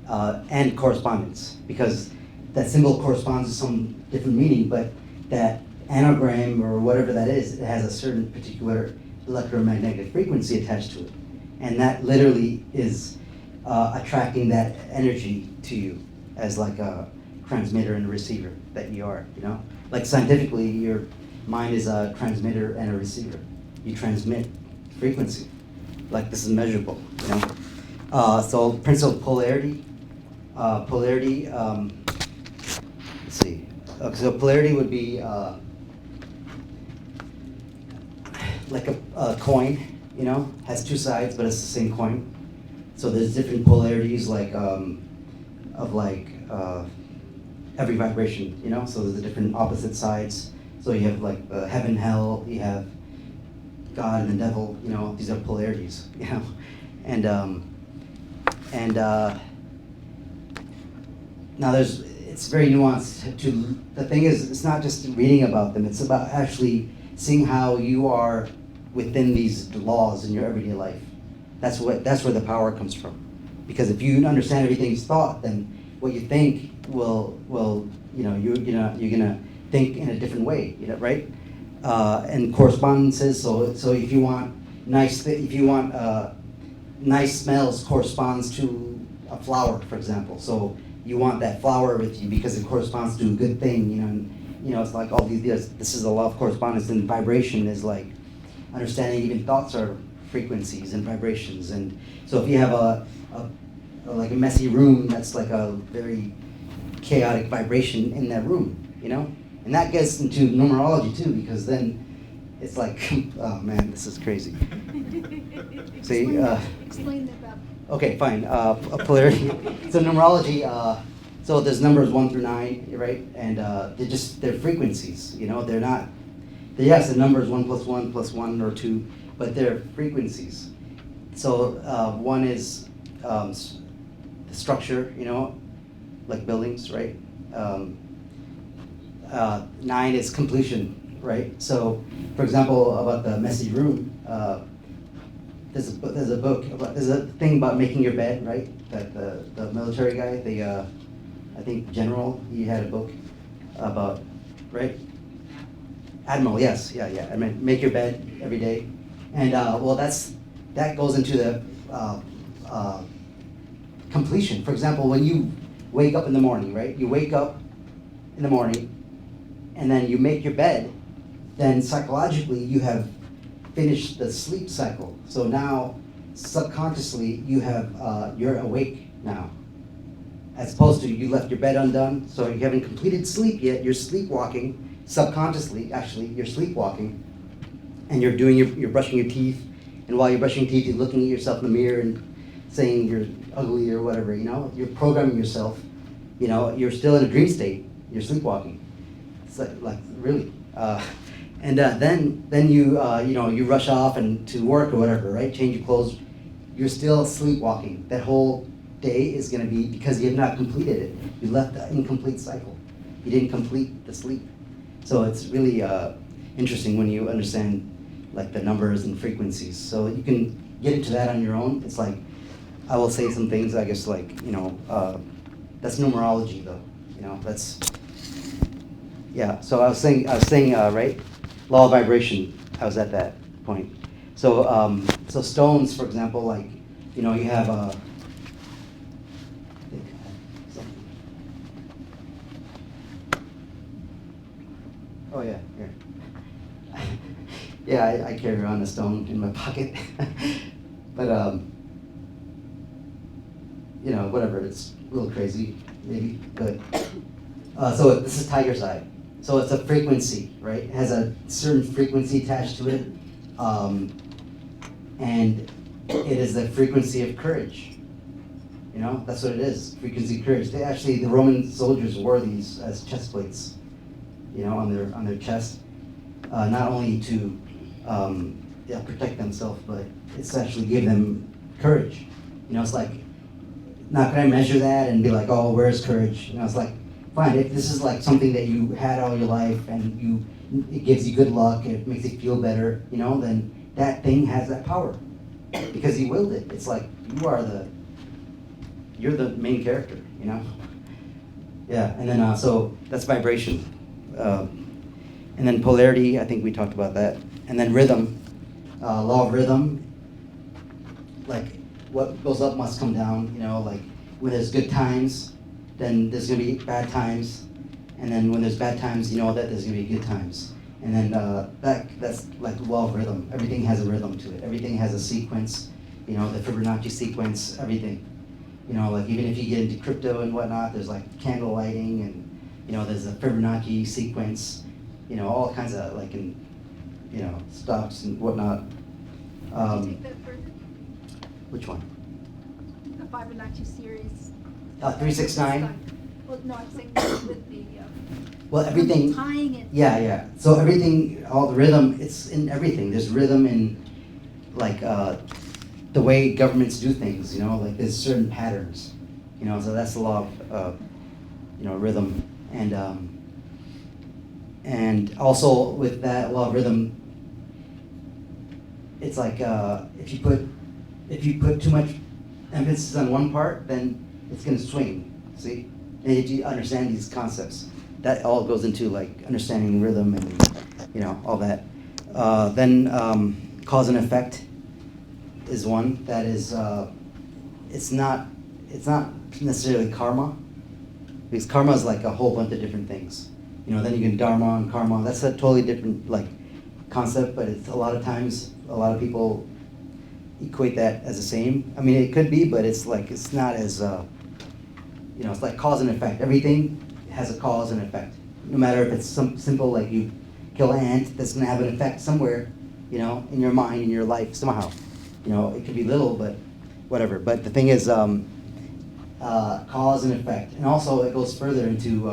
And correspondence, because that symbol corresponds to some different meaning, but that anagram or whatever that is, it has a certain particular electromagnetic frequency attached to it. And that literally is attracting that energy to you as like a transmitter and a receiver that you are, you know? Like scientifically, your mind is a transmitter and a receiver. You transmit frequency. Like this is measurable, you know? So principle of polarity. Let's see. So polarity would be like a coin, you know? Has 2 sides, but it's the same coin. So there's different polarities, like every vibration, you know. So there's the different opposite sides. So you have like heaven, hell. You have God and the devil. You know, these are polarities. You know, and now it's very nuanced. The thing is, it's not just reading about them. It's about actually seeing how you are within these laws in your everyday life. That's where the power comes from. Because if you understand everything's thought, then what you think will you know, you're gonna think in a different way, you know, right? And correspondences. So if you want nice smells, corresponds to a flower, for example. So you want that flower with you because it corresponds to a good thing, you know. And, you know, it's like all these. This is a law of correspondence, and vibration is like understanding even thoughts are frequencies and vibrations. And so if you have a messy room, that's like a very chaotic vibration in that room, you know? And that gets into numerology too, because then it's like, oh man, this is crazy. See, Explain that about. okay, fine. Polarity. So numerology. So there's numbers 1 through 9, right? And they're frequencies. You know, they're not yes, the number is 1 plus 1 plus 1 or 2, but they're frequencies. So one is the structure, like buildings, right? 9 is completion, right? So, for example, about the messy room, there's a thing about making your bed, right? That the military guy, I think general, he had a book about, right? Admiral, yes, yeah. I mean, make your bed every day, and well, that goes into the completion. For example, when you wake up in the morning, right? You wake up in the morning, and then you make your bed. Then psychologically, you have finished the sleep cycle. So now, subconsciously, you're awake now, as opposed to you left your bed undone. So you haven't completed sleep yet. You're sleepwalking. Subconsciously, actually, you're sleepwalking, and you're brushing your teeth, and while you're brushing your teeth, you're looking at yourself in the mirror and saying you're ugly or whatever, You're programming yourself, you're still in a dream state, you're sleepwalking. It's like really. And then you rush off and to work or whatever, right? Change your clothes. You're still sleepwalking. That whole day is going to be because you have not completed it. You left the incomplete cycle. You didn't complete the sleep. So it's really interesting when you understand like the numbers and frequencies. So you can get into that on your own. It's like I will say some things. I guess like that's numerology though. That's yeah. So I was saying right, law of vibration. I was at that point. So so stones, for example, like you have oh yeah, here. Yeah, I carry around a stone in my pocket, but whatever. It's a little crazy, maybe, but so this is tiger's eye. So it's a frequency, right? It has a certain frequency attached to it, and it is the frequency of courage. That's what it is. Frequency of courage. The Roman soldiers wore these as chest plates, on their chest, not only to protect themselves, but it's actually give them courage. It's like, not gonna measure that and be like, oh, where's courage? It's like, fine, if this is like something that you had all your life and it gives you good luck, it makes you feel better, then that thing has that power because you willed it. It's like you're the main character, Yeah, and then so that's vibration. And then polarity, I think we talked about that. And then rhythm, law of rhythm, like what goes up must come down, like when there's good times, then there's gonna be bad times. And then when there's bad times, that there's gonna be good times. And then that's like the law of rhythm. Everything has a rhythm to it. Everything has a sequence, the Fibonacci sequence, everything. Like even if you get into crypto and whatnot, there's like candle lighting and, there's a Fibonacci sequence, all kinds of like in, stocks and whatnot. Can you take that further? Which one? The Fibonacci series. 369? Well, no, I'm saying with the. Well, everything. Tying it. Yeah. So everything, all the rhythm, it's in everything. There's rhythm in like the way governments do things, like there's certain patterns, so that's the law of, rhythm. And also with that law of rhythm, it's like if you put too much emphasis on one part, then it's going to swing. See, and if you understand these concepts, that all goes into like understanding rhythm and all that. Then cause and effect is one that is it's not necessarily karma, because karma is like a whole bunch of different things. Then you can dharma and karma. That's a totally different like concept, but it's a lot of times a lot of people equate that as the same. I mean, it could be, but it's like it's not as it's like cause and effect. Everything has a cause and effect. No matter if it's simple like you kill an ant, that's gonna have an effect somewhere, in your mind, in your life somehow. It could be little, but whatever. But the thing is, cause and effect, and also it goes further into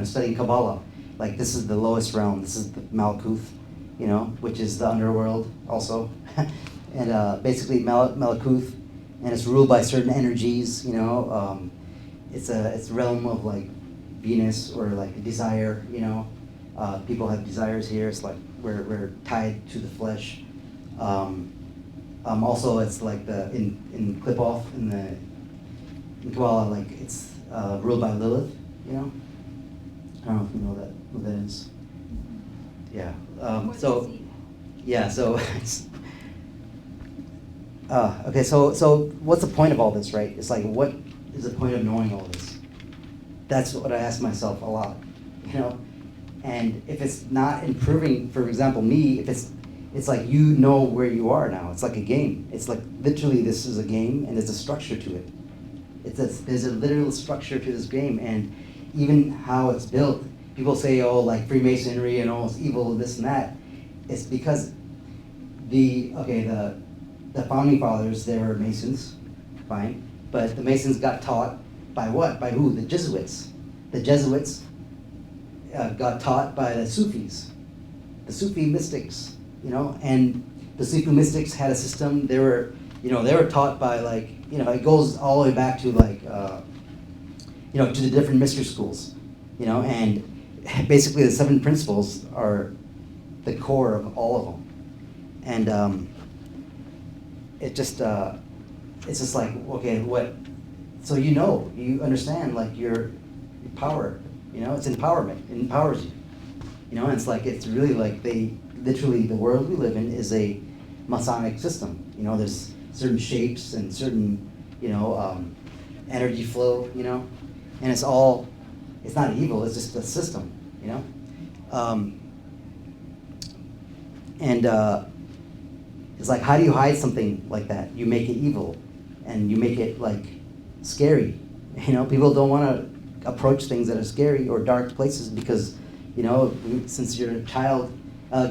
studying Kabbalah. Like this is the lowest realm. This is the Malkuth. you know, which is the underworld also, and basically Malakuth, and it's ruled by certain energies, you know. It's a realm of like Venus or like desire, you know. People have desires here. It's like we're tied to the flesh. Also, it's like in Klipoth in Kabbalah, like it's ruled by Lilith, you know. I don't know if you know that who that is. Yeah. What So is he? yeah. So it's okay. So what's the point of all this, right? It's like, what is the point of knowing all this? That's what I ask myself a lot, you know. And if it's not improving, for example, me, if it's like, you know where you are now. It's like a game. It's like literally this is a game, and there's a structure to it. There's a literal structure to this game, and even how it's built. People say, oh, like Freemasonry and all, it's evil, this and that. It's because the founding fathers, they were Masons, fine, but the Masons got taught by what? By who? The Jesuits. The Jesuits got taught by the Sufis, the Sufi mystics, you know, and the Sufi mystics had a system. They were taught by, like, you know, it goes all the way back to like, you know, to the different mystery schools, you know, and basically the 7 principles are the core of all of them, and it's just like, okay, what? So you understand, like your power, you know, it's empowerment. It empowers you, you know, and it's like, it's really like the world we live in is a Masonic system. You know, there's certain shapes and certain, you know, energy flow, you know, and it's not evil, it's just a system, you know. And it's like, how do you hide something like that? You make it evil, and you make it like scary. You know, people don't want to approach things that are scary or dark places because, you know, since you're a child,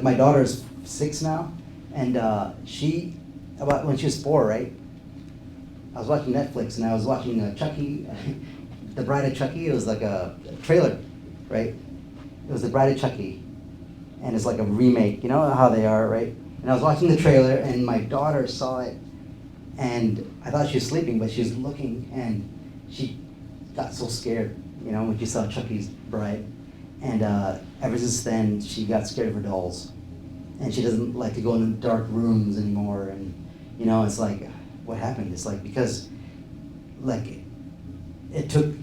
my daughter's 6 now, and about when she was 4, right? I was watching Netflix, and I was watching Chucky, The Bride of Chucky. It was like a trailer, right? It was The Bride of Chucky, and it's like a remake. You know how they are, right? And I was watching the trailer, and my daughter saw it, and I thought she was sleeping, but she was looking, and she got so scared, you know, when she saw Chucky's bride. And ever since then, she got scared of her dolls, and she doesn't like to go in dark rooms anymore. And you know, it's like, what happened? It's like, because like it took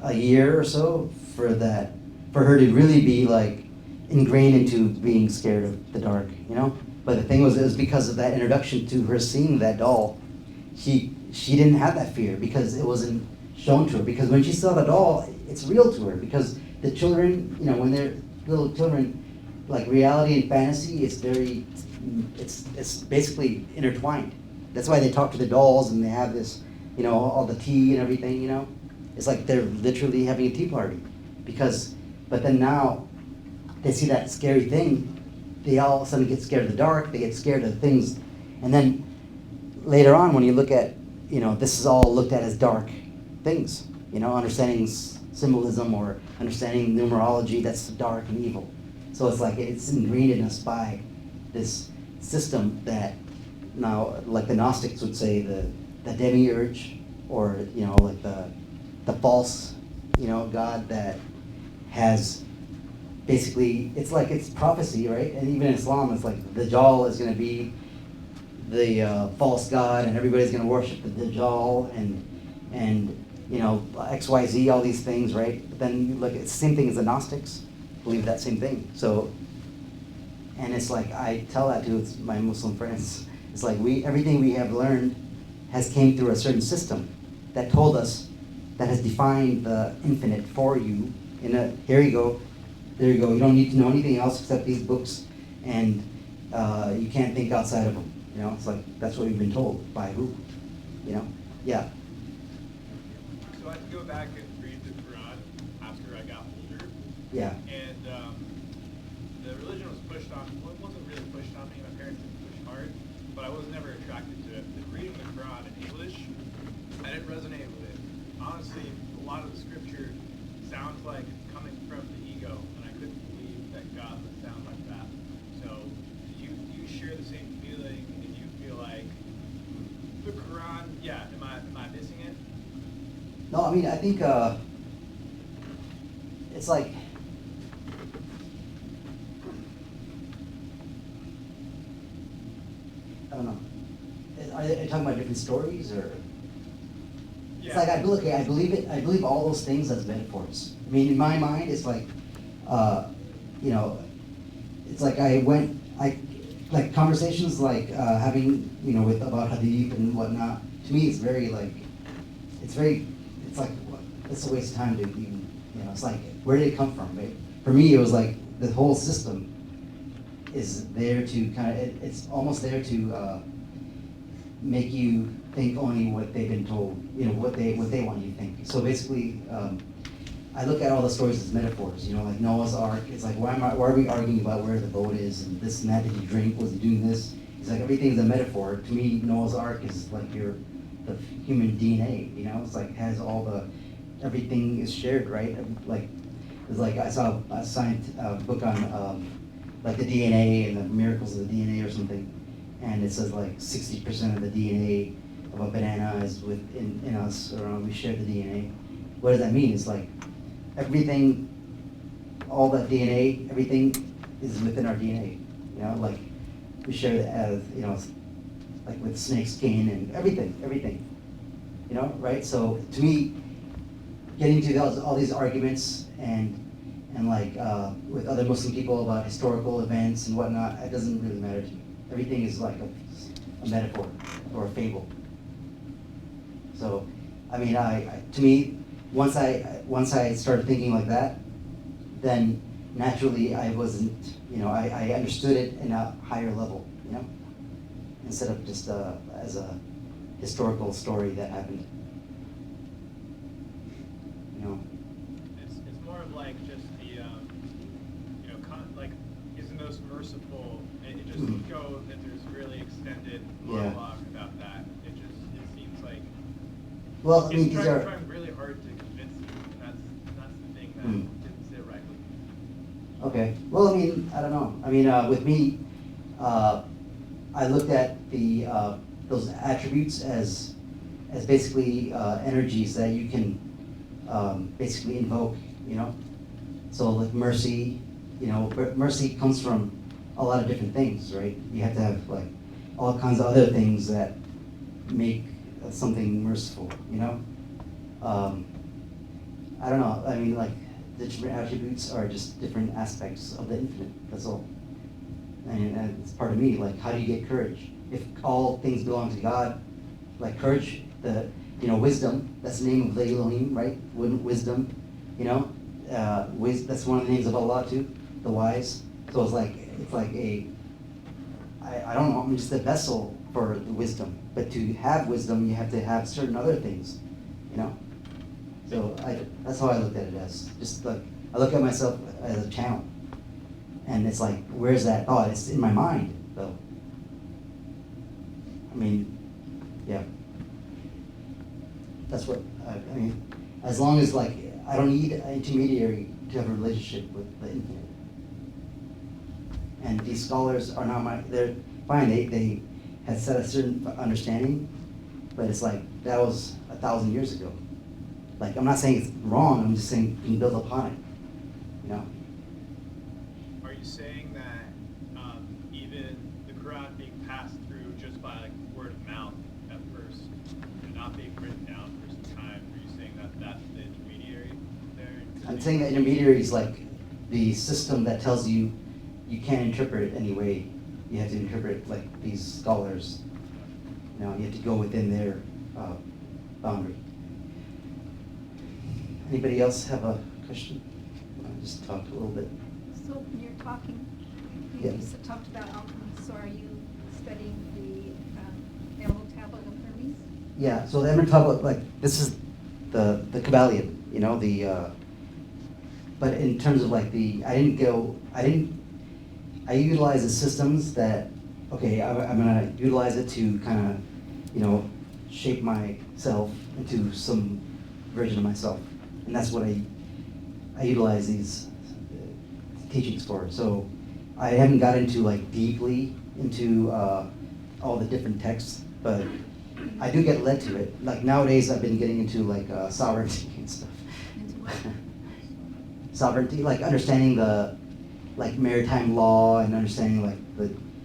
a year or so for her to really be like ingrained into being scared of the dark, you know. But the thing was, it was because of that introduction to her seeing that doll. She didn't have that fear because it wasn't shown to her. Because when she saw the doll, it's real to her. Because the children, you know, when they're little children, like reality and fantasy, it's basically intertwined. That's why they talk to the dolls, and they have this, you know, all the tea and everything, you know. It's like they're literally having a tea party. But then now, they see that scary thing, they all of a sudden get scared of the dark, they get scared of things. And then later on, when you look at, you know, this is all looked at as dark things, you know, understanding symbolism or understanding numerology, that's dark and evil. So it's like, it's ingrained in us by this system that now, like the Gnostics would say, the demiurge, or, you know, like the false, you know, God that has basically, it's like, it's prophecy, right? And even in Islam, it's like the Dajjal is going to be the false god, and everybody's going to worship the Dajjal, and you know, XYZ, all these things, right? But then you look at, it's the same thing as the Gnostics believe that same thing. So, and it's like, I tell that to my Muslim friends. It's like, everything we have learned has came through a certain system that told us, that has defined the infinite for you. Here you go, there you go. You don't need to know anything else except these books, and you can't think outside of them. You know, it's like, that's what we've been told. By who? You know? Yeah. So I had to go back and read the Quran after I got older. Yeah. And the religion was pushed on, well, it wasn't really pushed on me, my parents didn't push hard, but I was never attracted to it. And reading the Quran in English, I didn't resonate with it. Honestly, a lot of the scripture sounds like it's coming from the ego, and I couldn't believe that God would sound like that. So mean, I think it's like, I don't know. Are they talking about different stories, or? It's like I believe it. I believe all those things as metaphors. I mean, in my mind, it's like, you know, it's like I like conversations like having, you know, with about Hadith and whatnot. To me, it's very like, it's like, it's a waste of time to even, you know, it's like, where did it come from, right? For me, it was like, the whole system is there to kind of, it's almost there to make you think only what they've been told, you know, what they want you to think. So basically, I look at all the stories as metaphors, you know, like Noah's Ark. It's like, why are we arguing about where the boat is and this and that? Did he drink? Was he doing this? It's like everything's a metaphor. To me, Noah's Ark is like the human DNA, you know? It's like, has all the, everything is shared, right? Like, it's like, I saw a science book on like the DNA and the miracles of the DNA or something. And it says like 60% of the DNA of a banana is in us, or we share the DNA. What does that mean? It's like everything, all that DNA, everything is within our DNA. You know, like we share it as, you know, like with snake skin and everything. You know, right? So to me, getting to all these arguments and like with other Muslim people about historical events and whatnot, it doesn't really matter to me. Everything is like a metaphor or a fable. So, I mean, to me, once I started thinking like that, then naturally I wasn't, you know, I understood it in a higher level, you know, instead of just as a historical story that happened. You know. It's more of like just the, you know, like, isn't those merciful? It just go that there's really extended monologue about that. It seems like. Well, I mean, it's these are. trying really hard to convince you. That's the thing that didn't sit right with me. Okay. Well, I mean, I don't know. I mean, with me, I looked at those attributes as basically energies that you can basically invoke. You know, so like mercy. You know, mercy comes from a lot of different things, right? You have to have like all kinds of other things that make something merciful. You know. I don't know. I mean, like, the different attributes are just different aspects of the infinite. That's all. And it's part of me. Like, how do you get courage? If all things belong to God, like courage, wisdom. That's the name of the Elohim, right? Wisdom. You know, that's one of the names of Allah too, the wise. So it's like I don't know. I'm just a vessel for the wisdom. But to have wisdom, you have to have certain other things. You know. So that's how I looked at it as. Just like, I look at myself as a channel. And it's like, where's that thought? It's in my mind, though. I mean, yeah. That's what, I mean, as long as like, I don't need an intermediary to have a relationship with the infinite. And these scholars are not they're fine, they had set a certain understanding, but it's like, that was 1,000 years ago. Like, I'm not saying it's wrong, I'm just saying you can build upon it, you know? Are you saying that even the Quran being passed through just by like word of mouth at first, and not being written down for some time, are you saying that that's the intermediary there? I'm saying that intermediary is like the system that tells you you can't interpret it any way. You have to interpret it like these scholars. You know, you have to go within their boundary. Anybody else have a question? I just talked a little bit. So when you're talking, Yeah. you talked about alchemy, so are you studying the Emerald Tablet of Hermes? Yeah, so the Emerald Tablet, like, this is the Kabbalion, you know, but in terms of like I utilize the systems that, okay, I'm gonna utilize it to kind of, you know, shape myself into some version of myself. And that's what I utilize these teachings for. So I haven't got into like deeply into all the different texts, but I do get led to it. Like nowadays, I've been getting into like sovereignty and stuff. Into what? Sovereignty, like understanding the like maritime law and understanding like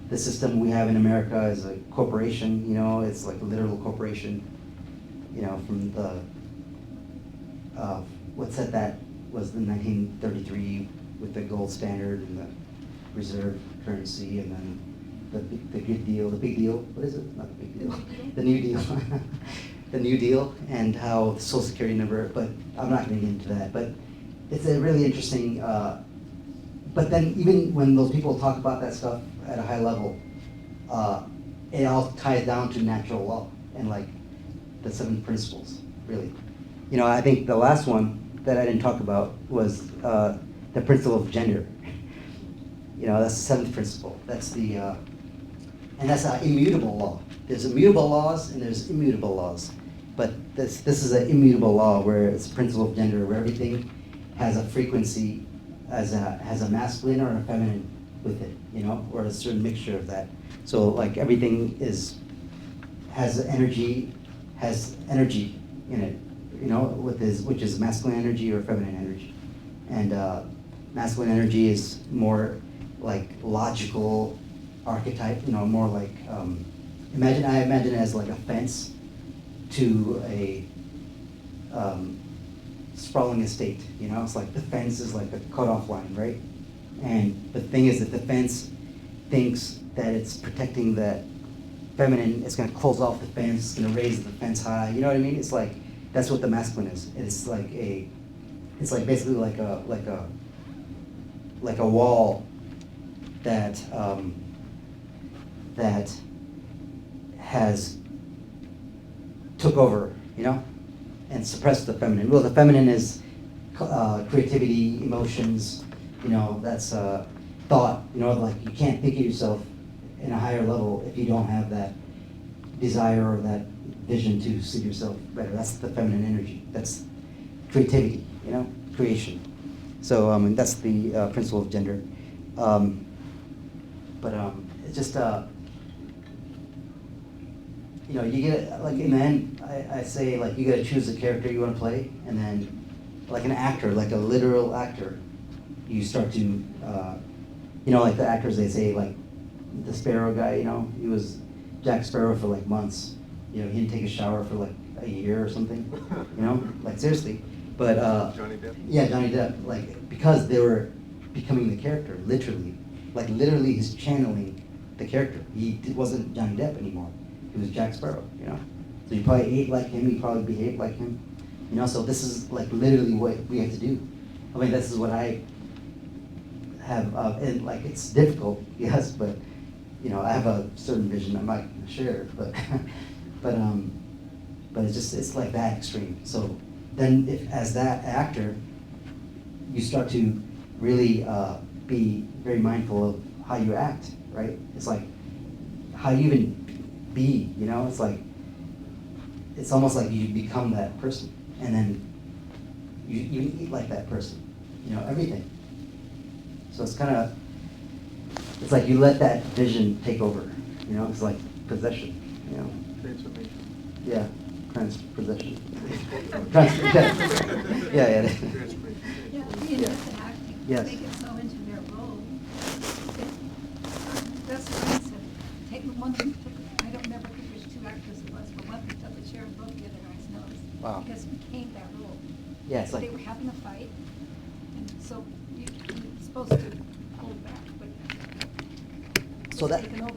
the system we have in America is a corporation. You know, it's like a literal corporation. You know, from the what said that was the 1933 with the gold standard and the reserve currency, and then the big deal, what is it? Not the big deal, the New Deal, the New Deal, and how the Social Security number, but I'm not gonna get into that, but it's a really interesting, but then even when those people talk about that stuff at a high level, it all ties down to natural law and like the 7 principles, really. You know, I think the last one that I didn't talk about was the principle of gender. You know, that's the 7th principle. That's the, and that's an immutable law. There's immutable laws and there's immutable laws. But this is an immutable law where it's principle of gender, where everything has a frequency, has a masculine or a feminine with it, you know, or a certain mixture of that. So like everything has energy in it, you know, which is masculine energy or feminine energy. And masculine energy is more like logical archetype, you know, more like, I imagine it as like a fence to a sprawling estate, you know, it's like the fence is like a cutoff line, right? And the thing is that the fence thinks that it's protecting that feminine, it's gonna close off the fence, it's gonna raise the fence high, you know what I mean? It's like, that's what the masculine is. It's like basically like a wall that that has took over, you know, and suppressed the feminine. Well, the feminine is creativity, emotions, you know, that's thought, you know, like you can't think of yourself in a higher level if you don't have that desire or that vision to see yourself better. That's the feminine energy. That's creativity, you know, creation. So and that's the principle of gender. It's just, you know, you get, like in the end, I say like you gotta choose the character you wanna play, and then like an actor, like a literal actor, you start to, you know, like the actors, they say like the Sparrow guy, you know, he was Jack Sparrow for like months. You know, he didn't take a shower for like a year or something, you know, like seriously. But Johnny Depp? Yeah, Johnny Depp, like because they were becoming the character, literally. Like literally he's channeling the character. He wasn't Johnny Depp anymore. He was Jack Sparrow, you know. So you probably ate like him, you probably behaved like him. You know, so this is like literally what we have to do. I mean, this is what I have, and like it's difficult, yes, but you know, I have a certain vision I might share, but but it's like that extreme. So then, if as that actor, you start to really be very mindful of how you act, right? It's like how you even be, you know. It's like it's almost like you become that person, and then you eat like that person, you know, everything. So it's kind of, it's like you let that vision take over, you know, it's like possession, you know. Transformation. Yeah, possession. Yeah, yeah. Transformation. Yeah, being just an acting, Yes. they get so into their role. That's what I said. Take one, I don't remember which 2 actors it was, but one picked up a chair and broke the other guy's nose. Wow. Because it became that role. Yeah, it's They like, were having a fight, and so you're supposed to hold back, but so it's that, taken over.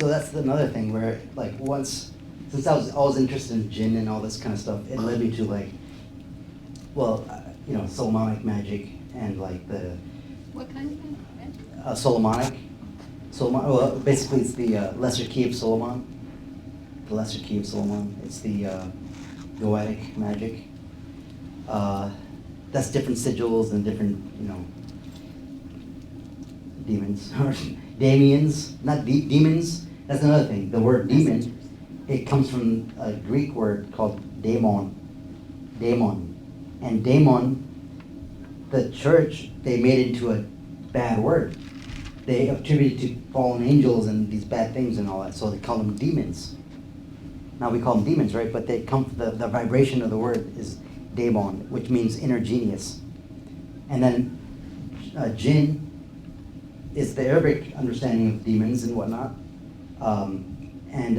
so that's another thing where like once, since I was always interested in jinn and all this kind of stuff, it led me to like, well, you know, Solomonic magic and like the What kind of thing? Solomonic. Well, basically it's the lesser key of Solomon. The lesser key of Solomon. It's the goetic magic. That's different sigils and different, you know, demons or damians, not demons. That's another thing. The word demon, it comes from a Greek word called daemon. Daemon. And daemon, the church, they made it into a bad word. They attributed to fallen angels and these bad things and all that, so they call them demons. Now we call them demons, right? But they come, the vibration of the word is daemon, which means inner genius. And then jinn is the Arabic understanding of demons and whatnot. And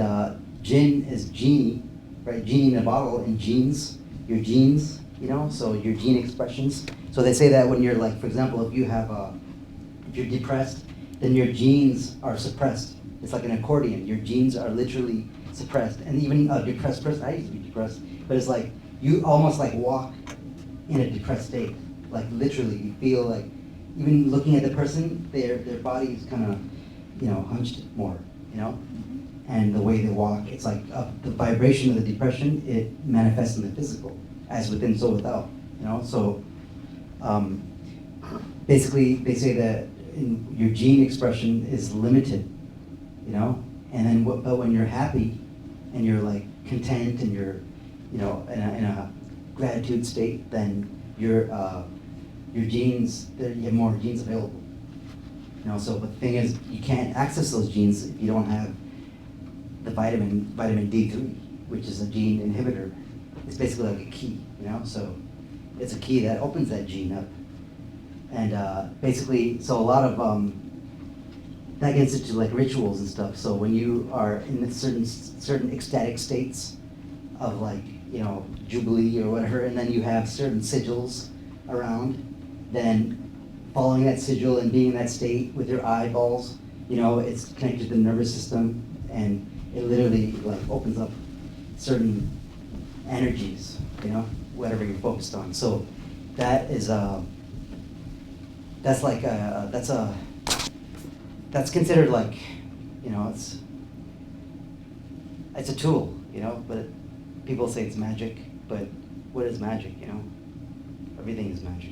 jinn is genie, right? Genie in a bottle, and genes, your genes, you know, so your gene expressions. So they say that when you're like, for example, if you're depressed, then your genes are suppressed. It's like an accordion. Your genes are literally suppressed. And even a depressed person, I used to be depressed, but it's like you almost like walk in a depressed state. Like literally, you feel like, even looking at the person, their body is kind of, you know, hunched more, you know? And the way they walk, it's like the vibration of the depression, it manifests in the physical, as within, so without, you know? So basically, they say that your gene expression is limited, you know? And then, but when you're happy and you're like content and you're, you know, in a gratitude state, then your genes, you have more genes available. You know, so but the thing is, you can't access those genes if you don't have the vitamin D3, which is a gene inhibitor. It's basically like a key, you know. So it's a key that opens that gene up, and basically, so a lot of that gets into like rituals and stuff. So when you are in certain ecstatic states of like, you know, jubilee or whatever, and then you have certain sigils around, then following that sigil and being in that state with your eyeballs, you know, it's connected to the nervous system, and it literally like opens up certain energies, you know, whatever you're focused on. So that is that's considered like, you know, it's a tool, you know, but people say it's magic, but what is magic, you know? Everything is magic.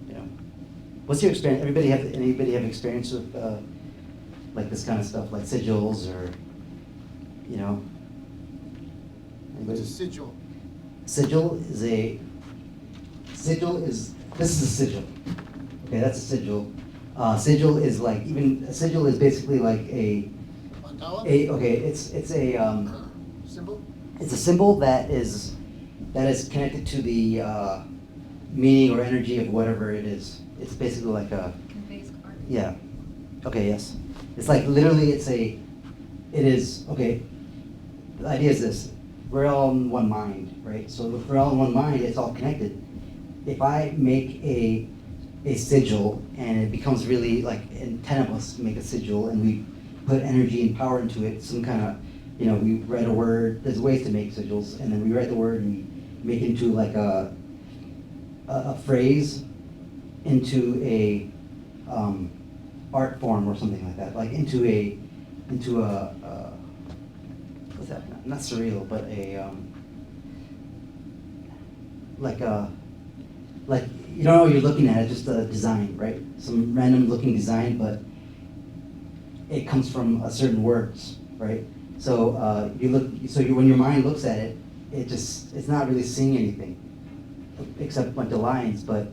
You know. What's your experience? Anybody have experience with like this kind of stuff, like sigils or, you know? Anybody? It's a sigil. Sigil is this is a sigil. Okay, that's a sigil. Sigil is like, even a sigil is basically like Mandala? it's a Symbol? it's a symbol that is connected to the meaning or energy of whatever it is. It's basically like a, Conveys art. yeah. Okay, yes. It's like literally it is, okay, the idea is this. We're all in one mind, right? So if we're all in one mind, it's all connected. If I make a sigil and it becomes really like, and 10 of us make a sigil and we put energy and power into it, some kind of, you know, we write a word, there's ways to make sigils, and then we write the word and we make it into like a phrase, into a art form or something like that, like into a what's that? Not surreal, but like you don't know what you're looking at, it's just a design, right? Some random looking design, but it comes from a certain words, right? So when your mind looks at it, it's not really seeing anything except a bunch of lines, but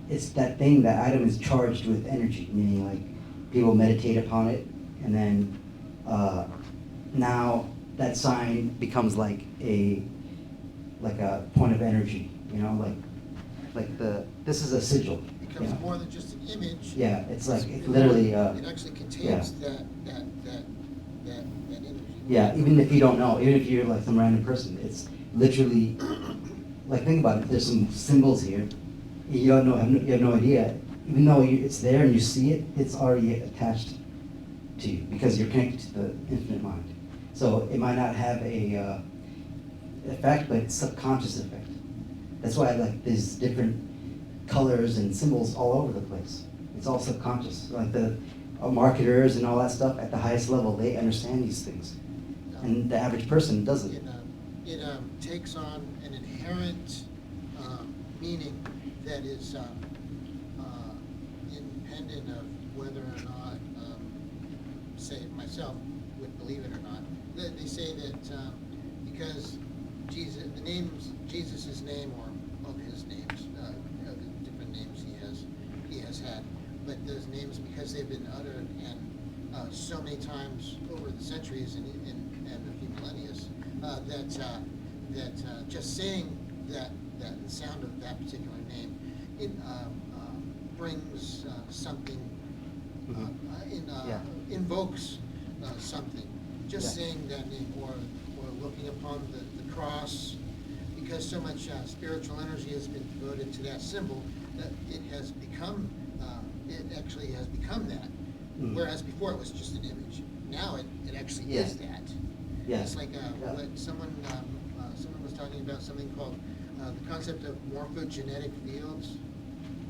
it's that thing, that item is charged with energy, meaning like people meditate upon it, and then now that sign becomes like a point of energy, you know, like this is a sigil. It becomes you know? more than just an image. Yeah, it's like it literally. It actually contains that energy. Yeah, even if you don't know, even if you're like some random person, it's literally, like, think about it, there's some symbols here, you have no idea, even though it's there and you see it, it's already attached to you, because you're connected to the infinite mind. So it might not have a effect, but it's subconscious effect. That's why like there's different colors and symbols all over the place. It's all subconscious, like the marketers and all that stuff at the highest level, they understand these things. And the average person doesn't. It takes on an inherent meaning that is independent of whether or not, say myself, would believe it or not. They say that because Jesus' name, or of his names, the different names he has had, but those names, because they've been uttered and so many times over the centuries and a few millennia, that just saying that the sound of that particular name brings something, Yeah. invokes something. Just Yeah. saying that name, or looking upon the cross, because so much spiritual energy has been devoted to that symbol, that it has become, it actually has become that. Mm. Whereas before it was just an image. Now it actually Yeah. is that. Yeah. It's like Yeah. what someone was talking about, something called the concept of morphogenetic fields.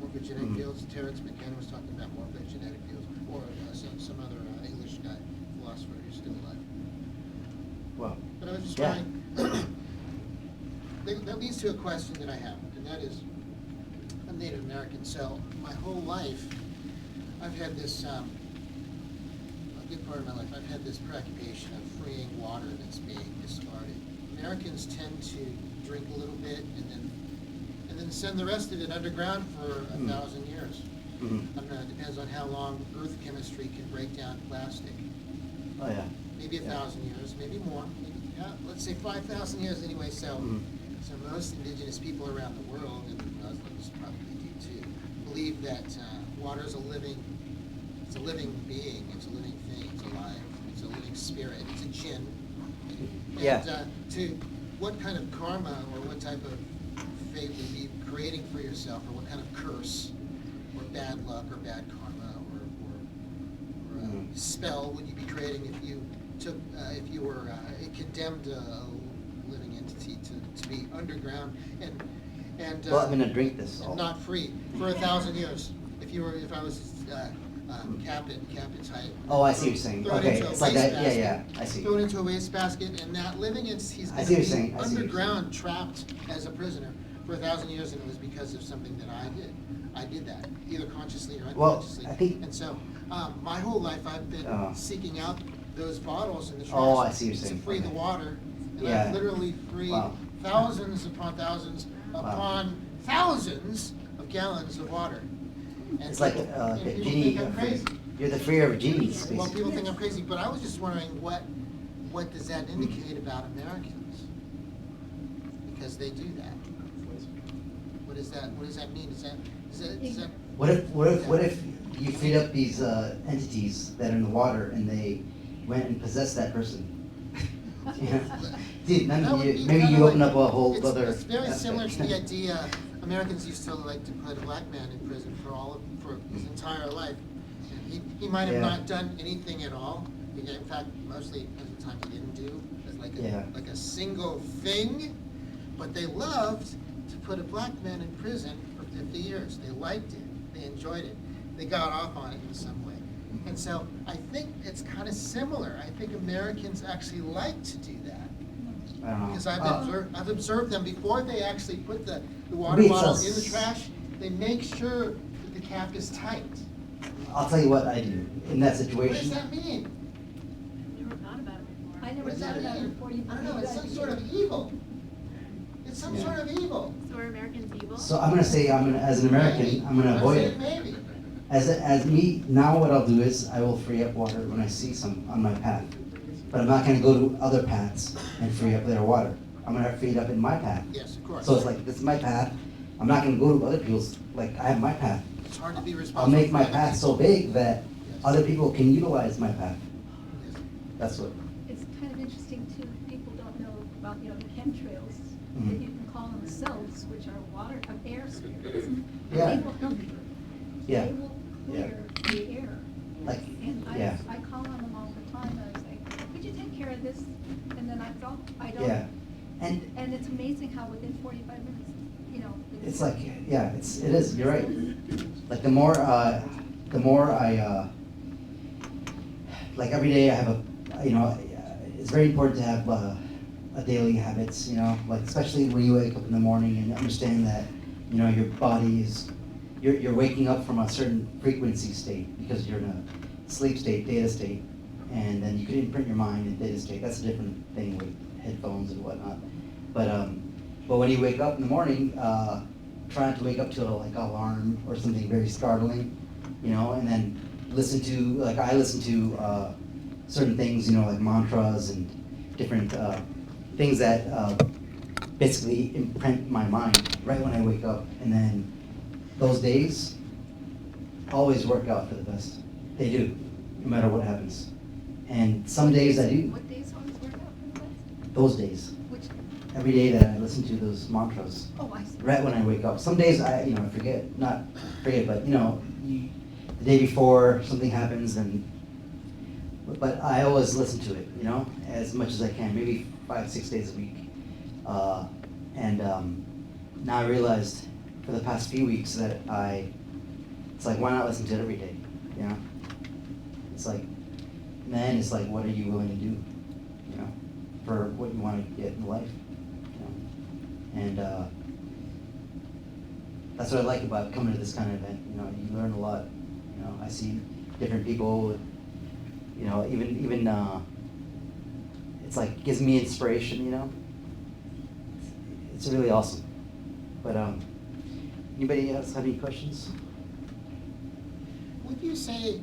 Morphogenetic Mm. fields. Terence McKenna was talking about morphogenetic fields, or some other English guy, philosopher who's still alive. Well, But I was just yeah. wondering, that leads to a question that I have, and that is, I'm Native American, so my whole life, I've had this, a good part of my life, I've had this preoccupation of freeing water that's being discarded. Americans tend to drink a little bit and then send the rest of it underground for 1,000 years. Mhm. I don't know, it depends on how long earth chemistry can break down plastic. Oh, yeah. Maybe 1,000 years, maybe more, maybe, let's say 5,000 years anyway, so, Mhm. so most indigenous people around the world, and Muslims probably do too, believe that water is it's a living being, it's a living thing, it's alive, it's a living spirit, it's a jinn. Yeah. And what kind of karma or what type of fate would you be creating for yourself, or what kind of curse, or bad luck, or bad karma, or spell would you be creating if you were condemned a living entity to be underground and Well, I'm gonna drink this. and not free for 1,000 years? If I was Captain's height. Oh, I see what you're saying. Throw it Okay, into a it's like that. wastebasket. Yeah, I see. Throw it into a wastebasket, and that living entity's I going see to what you're be saying. I see what you're underground, trapped as a prisoner for 1,000 years, and it was because of something that I did. I did that, either consciously or Well, unconsciously. I think- And so, my whole life I've been seeking out those bottles in the trash. Oh, I see what you're saying. To free the Okay. water, and Yeah. I've literally freed Wow. thousands upon thousands upon thousands of gallons of water. And It's like people- a and people genie. think I'm crazy. You're the freer of genies, Well, basically. people think I'm crazy, but I was just wondering what does that indicate about Americans? Because they do that. What does that mean? Is that? What if you freed up these entities that are in the water and they went and possessed that person? You know? See, then That would be maybe kinda you open like- up a whole other. It's very aspect. similar to the idea, Americans used to like to put a black man in prison for his entire life. And he might have Yeah. not done anything at all. In fact, mostly of the time he didn't do, as Yeah. like a single thing. But they loved to put a black man in prison for 50 years. They liked it. They enjoyed it. They got off on it in some way. And so I think it's kind of similar. I think Americans actually like to do that. I don't know. Because I've observed them before they actually put the water Maybe it's bottle us. in the trash, they make sure that the cap is tight. I'll tell you what I do in that What does situation. that mean? Never thought about it before. I What never does thought that about it mean? before you. I don't know, it's some sort of evil. It's some Yeah. sort of evil. So are Americans evil? So I'm gonna say as an American, Maybe. I'm gonna avoid it. Maybe. As me now, what I'll do is I will free up water when I see some on my path, but I'm not gonna go to other paths and free up their water. I'm gonna free it up in my path. Yes, of course. So it's like this is my path. I'm not gonna go to other people's. Like I have my path. It's hard to be responsible. I'll make my for path other so big that Yes. other people can utilize my path. people. That's what. It's kind of interesting too, people don't know about, the chemtrails that Mhm. you can call themselves, which are water, air spirits. Yeah. They will help you. Yeah. They will clear the air. Like, And yeah. I call on them all the time, and I say, could you take care of this? And then I don't. Yeah. And And it's amazing how within 45 minutes, it's like, yeah, it is, you're right. Like the more I, like every day I have it's very important to have a daily habits, like especially when you wake up in the morning and understand that, your body is, you're waking up from a certain frequency state because you're in a sleep state, theta state, and then you can imprint your mind in theta state. That's a different thing with headphones and whatnot. But when you wake up in the morning, try not to wake up to like an alarm or something very startling, and then listen to, like I listen to certain things, you know, like mantras and different things that basically imprint my mind right when I wake up. And then those days always work out for the best. They do, no matter what happens. And some days I do. What days always work out for the best? Those days. Which, Every day that I listen to those mantras. oh, I see. Right when I wake up. Some days I forget, not forget, but the day before something happens, but I always listen to it, as much as I can, maybe 5-6 days a week. Now I realized for the past few weeks that it's like, why not listen to it every day, It's like, man, it's like, what are you willing to do, for what you want to get in life, And that's what I like about coming to this kind of event. You learn a lot. I see different people. Even it's like gives me inspiration. It's really awesome. But anybody else have any questions? Would you say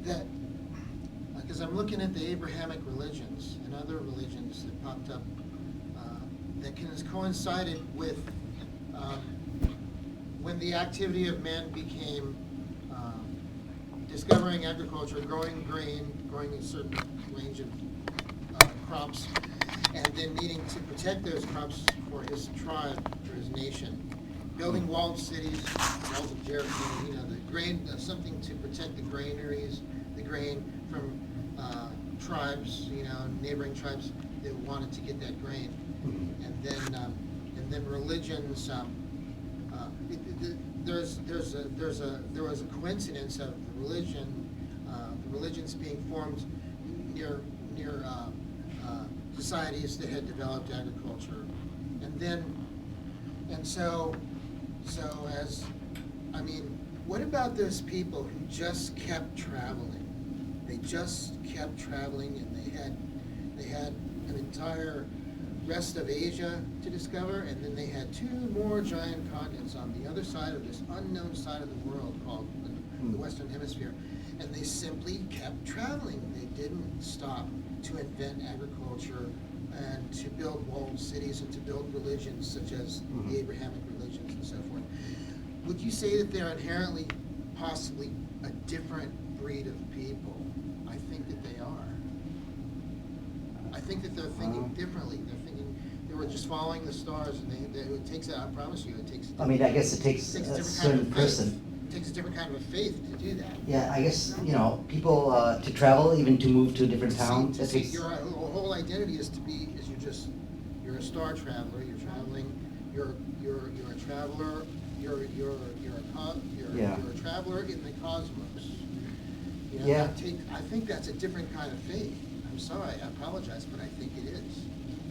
that, because I'm looking at the Abrahamic religions and other religions that popped up, that has coincided with when the activity of man became discovering agriculture, growing grain, growing a certain range of crops, and then needing to protect those crops for his tribe, for his nation, building walled cities, walls of Jericho, the grain, something to protect the granaries, the grain from tribes, neighboring tribes that wanted to get that grain. And then religions. There was a coincidence of the religions being formed near societies that had developed agriculture, what about those people who just kept traveling? They just kept traveling, and they had an entire rest of Asia to discover, and then they had 2 more giant continents on the other side of this unknown side of the world called the Western Hemisphere, and they simply kept traveling. They didn't stop to invent agriculture and to build walled cities and to build religions such as the Abrahamic religions and so forth. Would you say that they're inherently, possibly, a different breed of people? I think that they are. I think that they're thinking differently. They're thinking they were just following the stars, and it takes, I promise you, it takes. I guess it takes a different certain kind of person. faith. It takes a different kind of a faith to do that. Yeah, I guess, people to travel, even to move to a different town. To That see, takes, your whole identity is you're a star traveler. You're traveling. You're a traveler. You're a traveler in the cosmos. Yeah. I think that's a different kind of faith. I'm sorry, I apologize, but I think it is.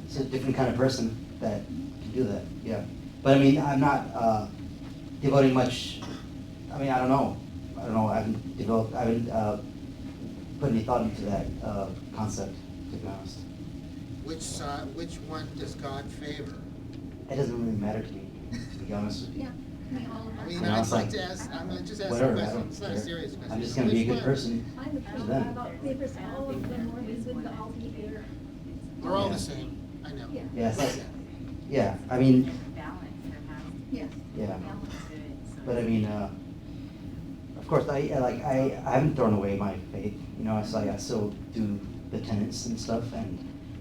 It's a different kind of person that can do that, yeah. But I'm not devoting much, I don't know. I haven't put any thought into that concept, to be honest. Which one does God favor? It doesn't really matter to me, to be honest with you. Yeah, me all of I us. mean, It's I'd like like, to ask, I'm gonna just ask a whatever, I question. don't It's not a care. serious question. I'm just gonna be a good Which one? person I would to feel them. about papers, all of them were good, all together. We're all Yeah. the same, I know. Yeah. Yeah, it's like, yeah, Balance, there has to be Yes. yeah. balance to it, so. But of course, I haven't thrown away my faith, it's like I still do the tenets and stuff,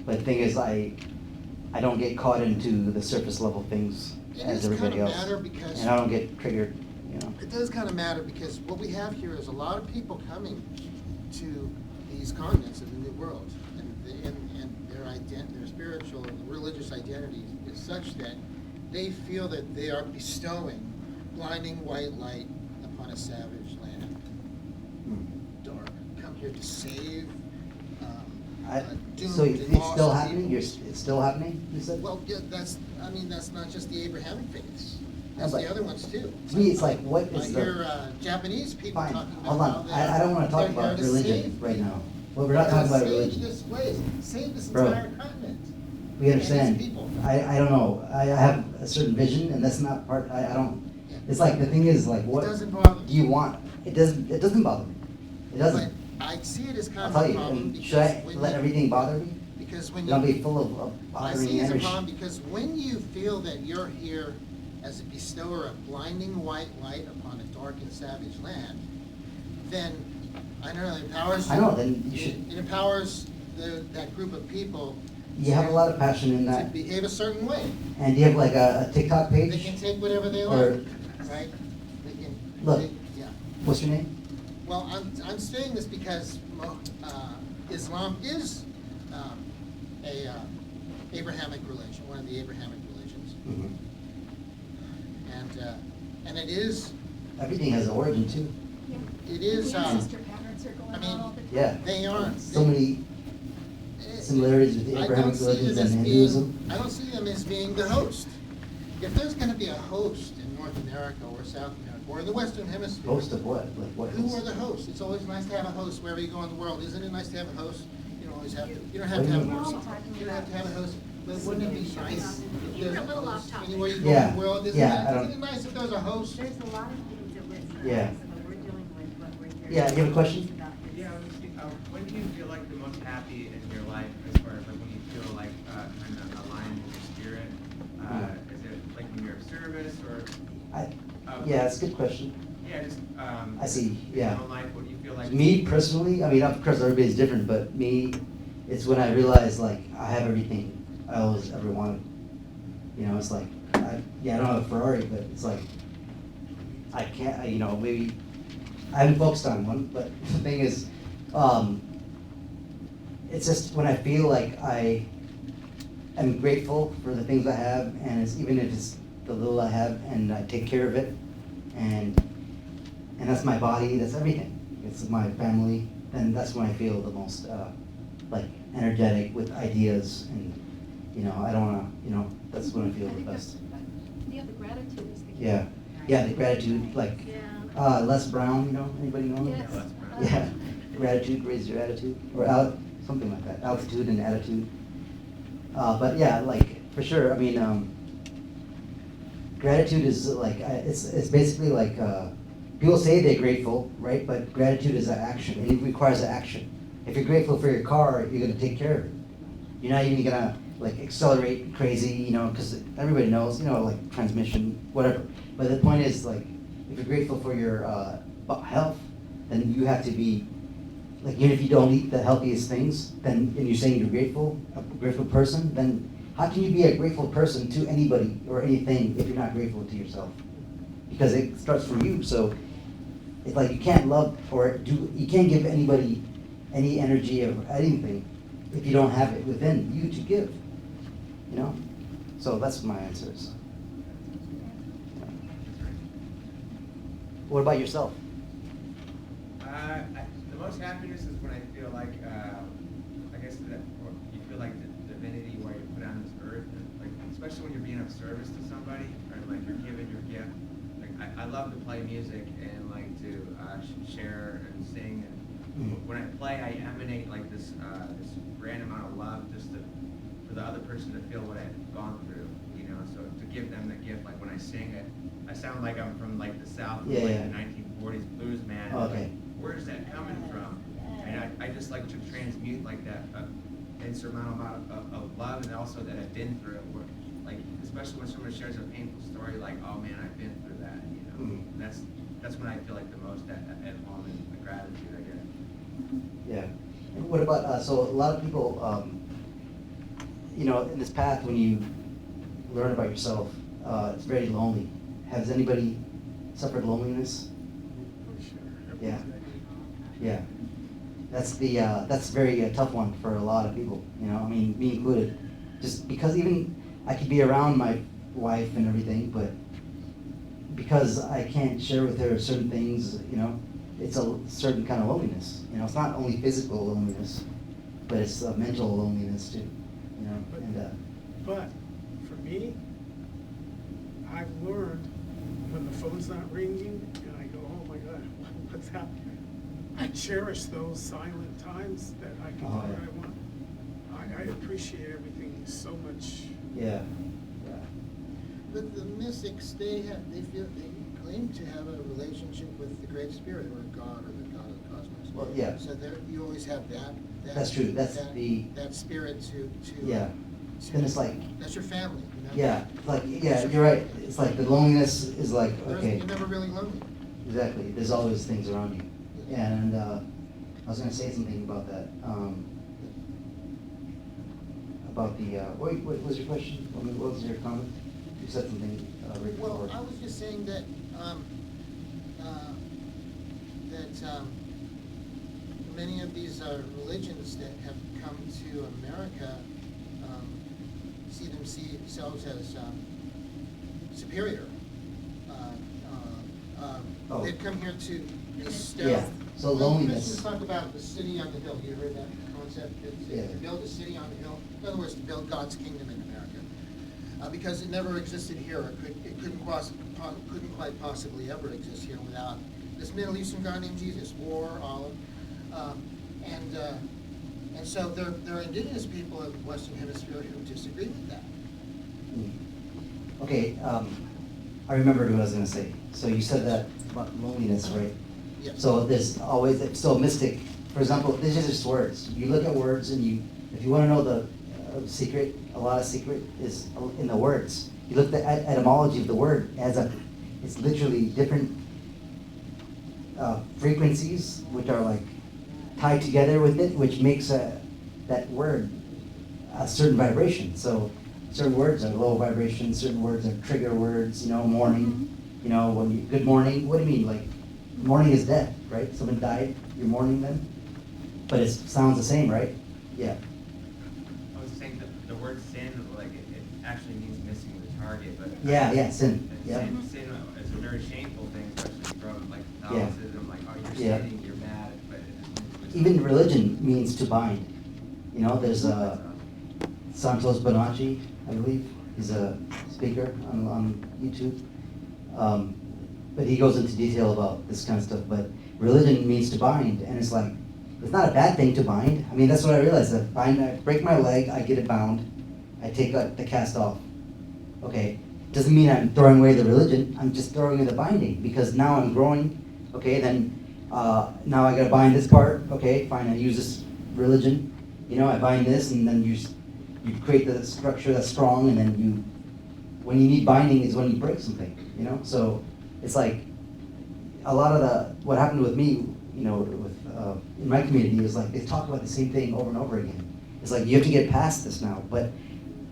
but the thing is, I don't get caught into the surface level things It as does everybody kind of else. matter because- And I don't get triggered, It does kind of matter because what we have here is a lot of people coming to these continents of the New World, and their spiritual and religious identity is such that they feel that they are bestowing blinding white light upon a savage land. Dark, come here to save. So doomed it's and lost still people. happening, it's still happening, you said? Well, yeah, that's not just the Abrahamic faiths. Yeah, That's but the other ones too. to me, it's like, what I is hear the, Japanese people fine, talking about hold how on, they're- I don't wanna talk they're about here to religion save right people. now. Well, we're not talking about religion. Save this place, save this Bro, entire continent. We understand. And its people. I don't know. I have a certain vision, and that's not part. I don't. It's like the thing is like, what It doesn't bother do you want? It doesn't bother me. It doesn't. But I see it as I'll kind tell of a you, problem and because should I when let you, everything bother me? because when Don't you, be full of I bothering see it as a energy. problem because when you feel that you're here as a bestower of blinding white light upon a dark and savage land, then I know it empowers you. I know, then you should- It empowers that group of people. You have a lot of passion in To that. behave a certain way. And do you have like a TikTok They page? can take whatever they Or- like, right? They can. Look. Yeah. What's your name? Well, I'm saying this because Islam is a Abrahamic religion, one of the Abrahamic religions, Mhm. and it is Everything has an origin too. Yeah. it is. The ancestor patterns are going I mean, on all the time. Yeah. They aren't. So many similarities with the I don't Abrahamic see religions them as and being- Hinduism. I don't see them as being the host. If there's going to be a host in North America or South America or in the Western Hemisphere, Host of what? Like what? who host? are the hosts? It's always nice to have a host wherever you go in the world. Isn't it nice to have a host? You don't always have to. You don't have What to do have you a mean? host. You don't have to have a host. But wouldn't it be nice if You're there's a little host off topic. anywhere you go Yeah. in the world? Isn't Yeah, I it, don't- isn't it nice if there's a host? There's a lot of things that we're, Yeah. but we're dealing with what we're hearing. Yeah, you have a question? About this. Yeah, when do you feel like the most happy in your life as far as like when you feel like kind of aligned in your spirit? Is it like when you're of service or? Yeah, it's a good question. Yeah, just. I see, in yeah. your own life, what do you feel like? Me personally, I mean, of course, everybody's different, but me, it's when I realize like I have everything I always ever wanted. You know, it's like, I don't have a Ferrari, but it's like, I can't, maybe, I haven't focused on one, but the thing is, it's just when I feel like I am grateful for the things I have, and it's, even if it's the little I have, and I take care of it, and that's my body, that's everything. It's my family, then that's when I feel the most, like, energetic with ideas, and, I don't wanna, that's when I feel I the think best. yeah, the gratitude is the key. Yeah, the gratitude, like, Les Brown, anybody know him? Yes. Yeah, Les Brown. Yeah, gratitude, raise your attitude, or something like that, altitude and attitude. But yeah, like, for sure, I mean, gratitude is like, it's basically like, people say they're grateful, right? But gratitude is an action, and it requires an action. If you're grateful for your car, you're gonna take care of it. You're not even gonna like accelerate crazy, because everybody knows, like transmission, whatever. But the point is, like, if you're grateful for your health, then you have to be, like, even if you don't eat the healthiest things, then, and you're saying you're grateful, a grateful person, then how can you be a grateful person to anybody or anything if you're not grateful to yourself? Because it starts from you, so it's like you can't love you can't give anybody any energy or anything if you don't have it within you to give, So that's my answers. What about yourself? The most happiness is when I feel like, I guess that you feel like the divinity where you're put on this earth, and like especially when you're being of service to somebody, or like you're giving your gift. Like I love to play music and like to share and sing, and when I play, I emanate like this grand amount of love just for the other person to feel what I've gone through, So to give them the gift, like when I sing it, I sound like I'm from like the South, Yeah, like yeah. the 1940s blues man. Okay. Like, where's that coming from? And I just like to transmute like that insurmountable amount of love, and also that I've been through it. Like especially when someone shares a painful story, like, oh man, I've been through that. Mhm. That's when I feel like the most at home, and the gratitude I get. Yeah. And what about, so a lot of people, in this path, when you learn about yourself, it's very lonely. Has anybody suffered loneliness? Yeah. Yeah. That's very tough one for a lot of people, I mean, me included. Just because even I could be around my wife and everything, but because I can't share with her certain things, it's a certain kind of loneliness. It's not only physical loneliness, but it's mental loneliness too. But for me, I've learned when the phone's not ringing and I go, oh my God, what's happening? I cherish those silent times that I can do what I want. I appreciate everything so much. Yeah. But the mystics, they claim to have a relationship with the Great Spirit or God or the God of the cosmos. Well, yeah. So there, you always have that. That's true. That's that- the- That spirit to. Yeah. to- Then it's like, That's your family, you know? yeah, like, yeah, you're right. It's like the loneliness is like, okay. You're never really lonely. Exactly, there's always things around you. And I was gonna say something about that. About the, what was your question? I mean, what was your comment? You said something right before. Well, I was just saying that, many of these religions that have come to America see themselves as superior. Oh. They've come here to bestow. Yeah, so Well, loneliness. Christians talk about the city on the hill. You heard that concept? Yeah. To build a city on the hill. In other words, to build God's kingdom in America. Because it never existed here. It couldn't quite possibly ever exist here without this Middle Eastern guy named Jesus, war, olive. And so there are indigenous people of the Western Hemisphere who disagree with that. Okay, I remembered what I was gonna say. So you said that about loneliness, right? Yes. So there's always, so mystic, for example, this is just words. You look at words and you, if you wanna know the secret, a lot of secret is in the words. You look at the etymology of the word as it's literally different frequencies which are like tied together with it, which makes that word a certain vibration. So certain words are low vibration, certain words are trigger words, morning, when you, good morning, what do you mean? Like, morning is death, right? Someone died, you're mourning them? But it sounds the same, right? Yeah. I was saying that the word sin, like, it actually means missing the target, but. Yeah, sin, yeah. Sin is a very shameful thing, especially from, like, Yeah. Catholicism, like, oh, you're Yeah. sinning, you're mad, but it just means. Even religion means to bind. There's Santos Bonacci, I believe, he's a speaker on YouTube. But he goes into detail about this kind of stuff, but religion means to bind, and it's like, it's not a bad thing to bind. I mean, that's what I realized, that I break my leg, I get it bound, I take the cast off. Okay, doesn't mean I'm throwing away the religion, I'm just throwing away the binding, because now I'm growing, okay, then now I gotta bind this part, okay, fine, I use this religion, I bind this, and then you create the structure that's strong, and then when you need binding is when you break something, so it's like, a lot of what happened with me, in my community is like, they talk about the same thing over and over again. It's like, you have to get past this now, but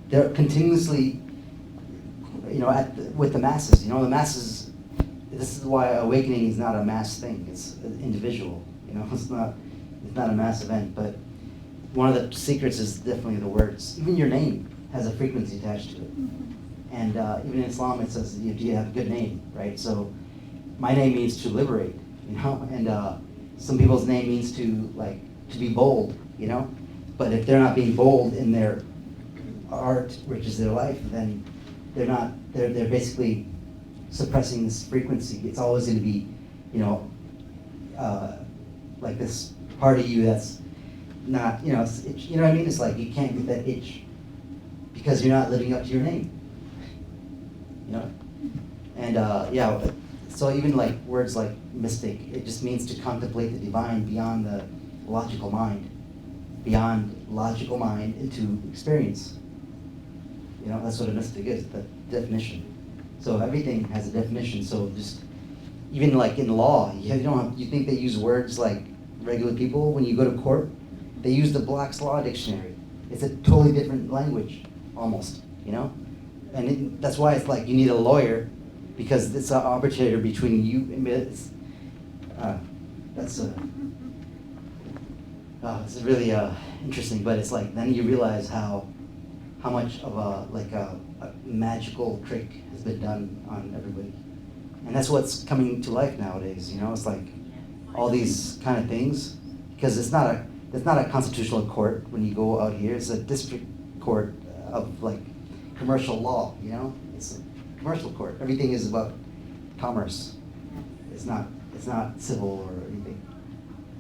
they're continuously, with the masses, the masses, this is why awakening is not a mass thing, it's individual, it's not a mass event, but one of the secrets is definitely the words. Even your name has a frequency attached to it. And even in Islam it says you have a good name, right? So my name means to liberate, and some people's name means to be bold, But if they're not being bold in their art, which is their life, then they're basically suppressing this frequency. It's always going to be, like this part of you that's not, it's itch, you know what I mean? It's like you can't get that itch because you're not living up to your name, And so even like words like mystic, it just means to contemplate the divine beyond the logical mind, into experience. That's what a mystic is, the definition. So everything has a definition. So just even like in law, you think they use words like regular people when you go to court? They use the Black's Law Dictionary. It's a totally different language, almost, And that's why it's like you need a lawyer, because it's an arbitrator between you and it's really interesting. But it's like then you realize how much of a magical trick has been done on everybody, and that's what's coming to life nowadays. It's like all these kind of things, because it's not a constitutional court when you go out here. It's a district court of like commercial law. It's a commercial court. Everything is about commerce. It's not civil or anything.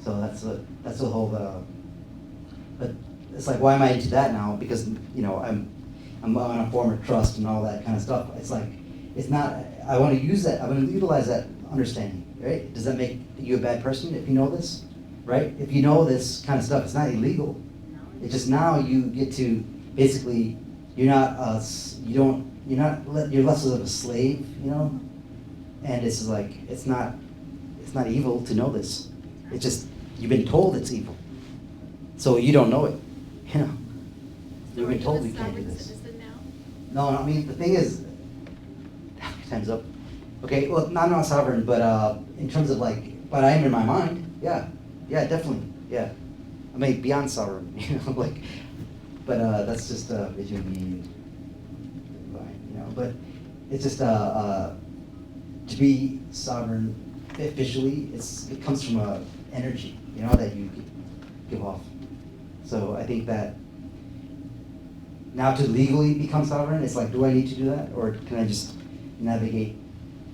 So that's the whole. But it's like, why am I into that now? Because I'm on a form of trust and all that kind of stuff. It's like, it's not. I want to use that. I want to utilize that understanding. Right? Does that make you a bad person if you know this? right? If you know this kind of stuff, it's not illegal. It's just now you get to, basically, you're not, you're less of a slave, you know? And it's like, it's not evil to know this. It's just, you've been told it's evil. So you don't know it, you know? You've been told we can't do this. No, I mean, the thing is, time's up. Okay, well, I'm not sovereign, but in terms of like, but I am in my mind, yeah, definitely, yeah. I mean, beyond sovereign, you know, like, but that's just between me and mine, you know. But it's just to be sovereign officially, it comes from a energy, you know, that you give off. So I think that now to legally become sovereign, it's like, do I need to do that, or can I just navigate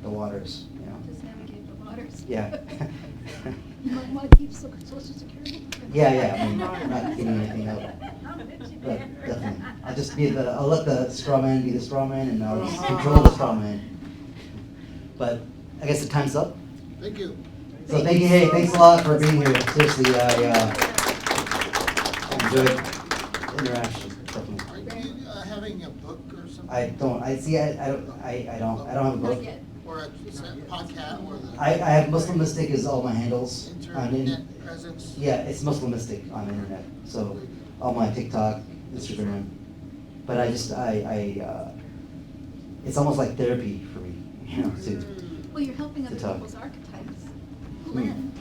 the waters, you know? Just navigate the waters. Yeah. You might want to keep social security. Yeah, I mean, I'm not giving anything up, but definitely. I'll let the straw man be the straw man, and I'll just control the straw man. But I guess the time's up. Thank you. So thank you, hey, thanks a lot for being here. Seriously, I enjoyed the interaction, definitely. Are you having a book or something? I don't have a book. Not yet. Or a podcast, or the I have Muslim Mystic is all my handles. internet presence? Yeah, it's Muslim Mystic on the internet. So all my TikTok, Instagram. But it's almost like therapy for me, you know, too. Well, you're helping To other talk. people's archetypes blend,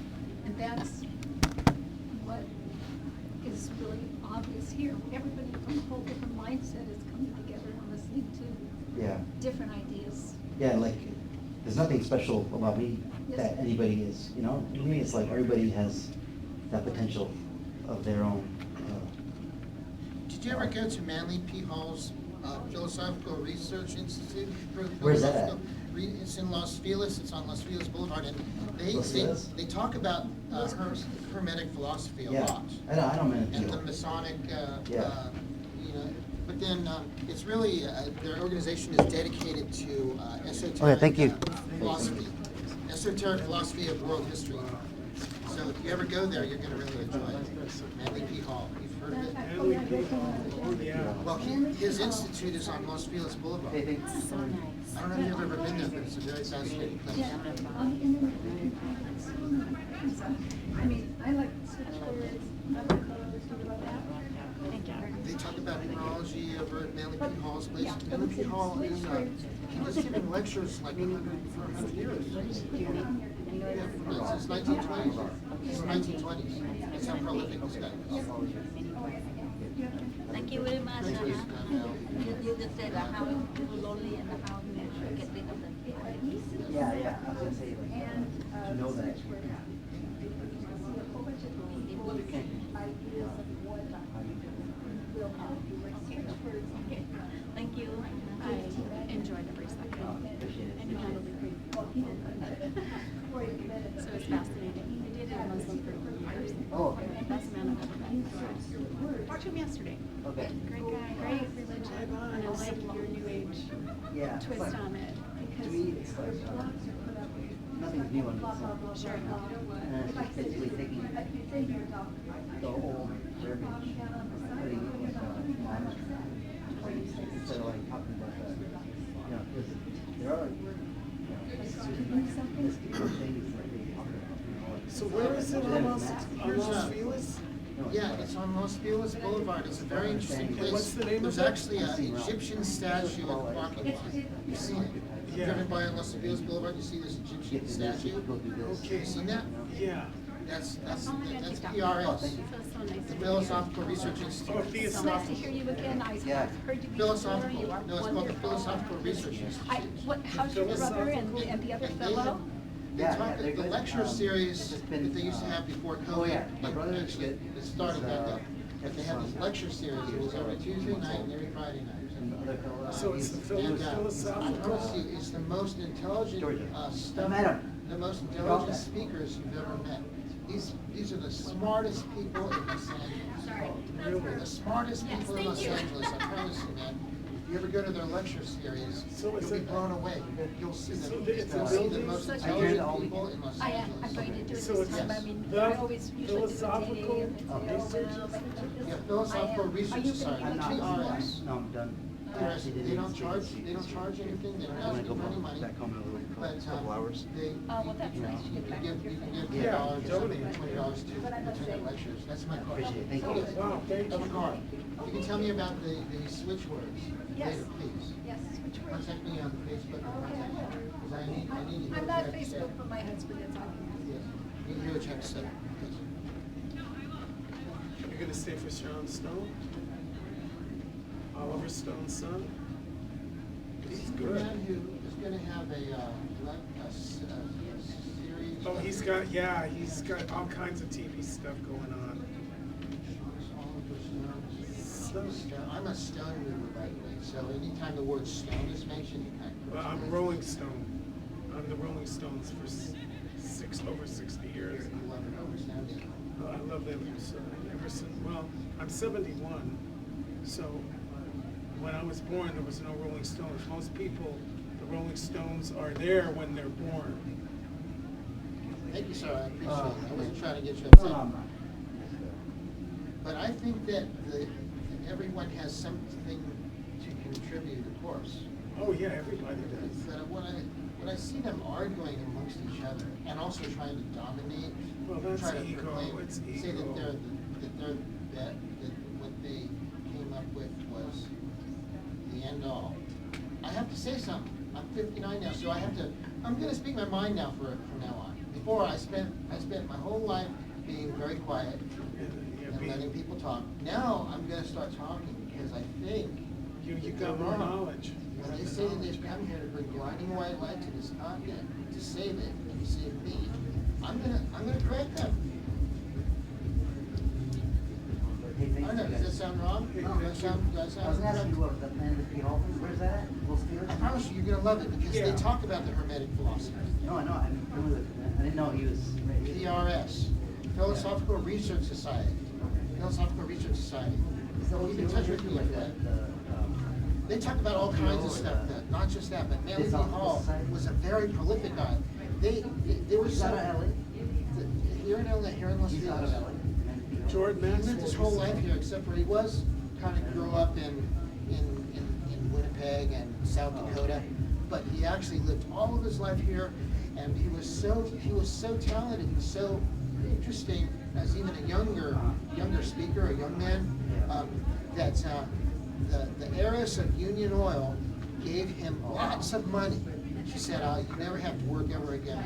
and that's what is really obvious here. Everybody from a whole different mindset is coming together and listening to Yeah. different ideas. Yeah, like, there's nothing special about me that anybody is, you know? To me, it's like everybody has that potential of their own. Did you ever go to Manly P. Hall's Philosophical Research Institute? Where's that at? It's in Los Feliz, it's on Los Feliz Boulevard, and Los Feliz? they talk about Hermetic philosophy a Yeah, lot. I don't mean And the to. Masonic, Yeah. you know, but then it's really, their organization is dedicated to esoteric Okay, thank you. philosophy, esoteric philosophy of world history. So if you ever go there, you're gonna really enjoy it. Manly P. Hall, you've heard of it? Oh, yeah. Well, his institute is on Los Feliz Boulevard. I don't know if you've ever been there, but it's a very fascinating place. Yeah, on the internet. I mean, I like switch words, I like colors, stuff like that. They talk about numerology over at Manly P. Hall's place. Manly P. Hall is, he's given lectures like for 100 years. Yeah, since 1920s. Since 1920s. That's how prolific this guy is. Thank you very much. Thank you. You just said how people lonely and how you get rid of them. Yeah, I was gonna say, like, to know that. Thank you. I enjoyed every second. Appreciate it. And you handled it great. So it's fascinating. I dated a Muslim for years. Oh, okay. Best man I've ever met. Talked to him yesterday. Okay. Great guy, great religion, and I like your new age Yeah. it's twist like- on it. To me, it's like, nothing's new under the sun. Sure. And it's just basically taking the old verbiage, putting it in modern, instead of like talking about the, you know, because there are, you know, mystical things that they talk about, you know, like- So where is it To on them, Los, it's magic. on Los Feliz? No, Yeah, it's on Los Feliz Boulevard. It's a very interesting And place. what's the name of There's it? actually an Egyptian statue in the parking lot. You've seen it. Yeah. Driven by on Los Feliz Boulevard, you see this Egyptian statue. Okay. You seen that? Yeah. That's PRS, Feels so nice. the Philosophical Research Oh, Institute. So nice to Theosophical. hear you again. I Yeah. heard you before. Philosophical, You are no, it's called the wonderful. Philosophical Research I, Institute. what, how's your brother and the other They fellow? have- They Yeah, talk, yeah, they're the good. lecture It's series just been, that they used to have before COVID. oh, yeah, my brother is actually, good. It started He's, back then. But they have this lecture series, it was every Tuesday night and every Friday night. And the other fellow, So it's the And, I philosophical. promise you, it's the most intelligent Georgia. stuff, I met him. the most intelligent speakers you've ever met. These are the smartest people in Los Angeles. They're the smartest people in Los Angeles, I promise you, man. you ever go to their lecture series, So you'll is be it- blown away. You'll see So the, it's a you'll see the building? most Such a intelligent building. people in Los I'm Angeles. going to do it So this it's time, I mean, the I always usually do a philosophical day and it's research now, but institute? Yeah, Philosophical I am. Research Are you Society, gonna I'm be not, tomorrow? TRS. no, I'm done. TRS, they don't charge anything, they don't ask you for any money. Back home in a little But, couple hours. they, Well, that's you know, nice, you get back you with your can family. give Yeah, $10 or something, donate. $20 to attend lectures, that's my card. Appreciate it. Thank you. Okay. Wow, thank Have a you. card. You can tell me about the switch words Yes. later, please. Yes, which way? Contact me on Facebook or contact me, because I need to hear I'm what not you have to say. Facebook, but my husband is on Yes, you can hear what you have to say. Yes. You're gonna stay for Sharon Stone? Oliver Stone's son? He's He's the good. man who is gonna have a series. Oh, he's got all kinds of TV stuff going on. I'm a stone mover, by the way, so anytime the word stone is mentioned, you kind of. Well, I'm Rolling Stone. I'm the Rolling Stones for over 60 years. You love it over stone. I love them ever since, well, I'm 71, so when I was born, there was no Rolling Stones. Most people, the Rolling Stones are there when they're born. Thank you, sir, I appreciate it. I wasn't trying to get you No, upset. no, I'm not. But I think that everyone has something to contribute, of course. Oh, yeah, everybody does. But when I see them arguing amongst each other and also trying to dominate, Well, that's try to ego, proclaim, it's say that ego. that what they came up with was the end all. I have to say something. I'm 59 now, so I'm gonna speak my mind now from now on. Before I spent my whole life being very quiet and letting people talk. Now I'm gonna start talking because I think You that got they're more wrong. knowledge. When they say that they've come here to bring blinding white light to this continent, to save it and to save me, I'm gonna correct them. Hey, I thanks, don't know, you does that guys. sound wrong? Hey, Does that sound I was gonna ask you correct? what the plan of the Hall, where's that at? We'll see it? I promise you, you're gonna love it because they Yeah. talk about the Hermetic philosophy. No, I know, I'm familiar with it. I didn't know he was. PRS, Philosophical Research Society. Philosophical Research Society. Keep in touch with me like that. They talk about all kinds of stuff, not just that, but Manly Philosophical Hall Society? was a very prolific guy. They were He's so. out of LA? Here in LA, here in Los He's out Angeles. of LA? Jordan He Maxwell. lived his whole life here, except for he was, kind of grew up in Winnipeg and South Dakota. But he actually lived all of his life here, and he was so talented, he was so interesting as even a younger speaker, a young man, that the heiress of Union Oil gave him lots of money. She said, "You never have to work ever again.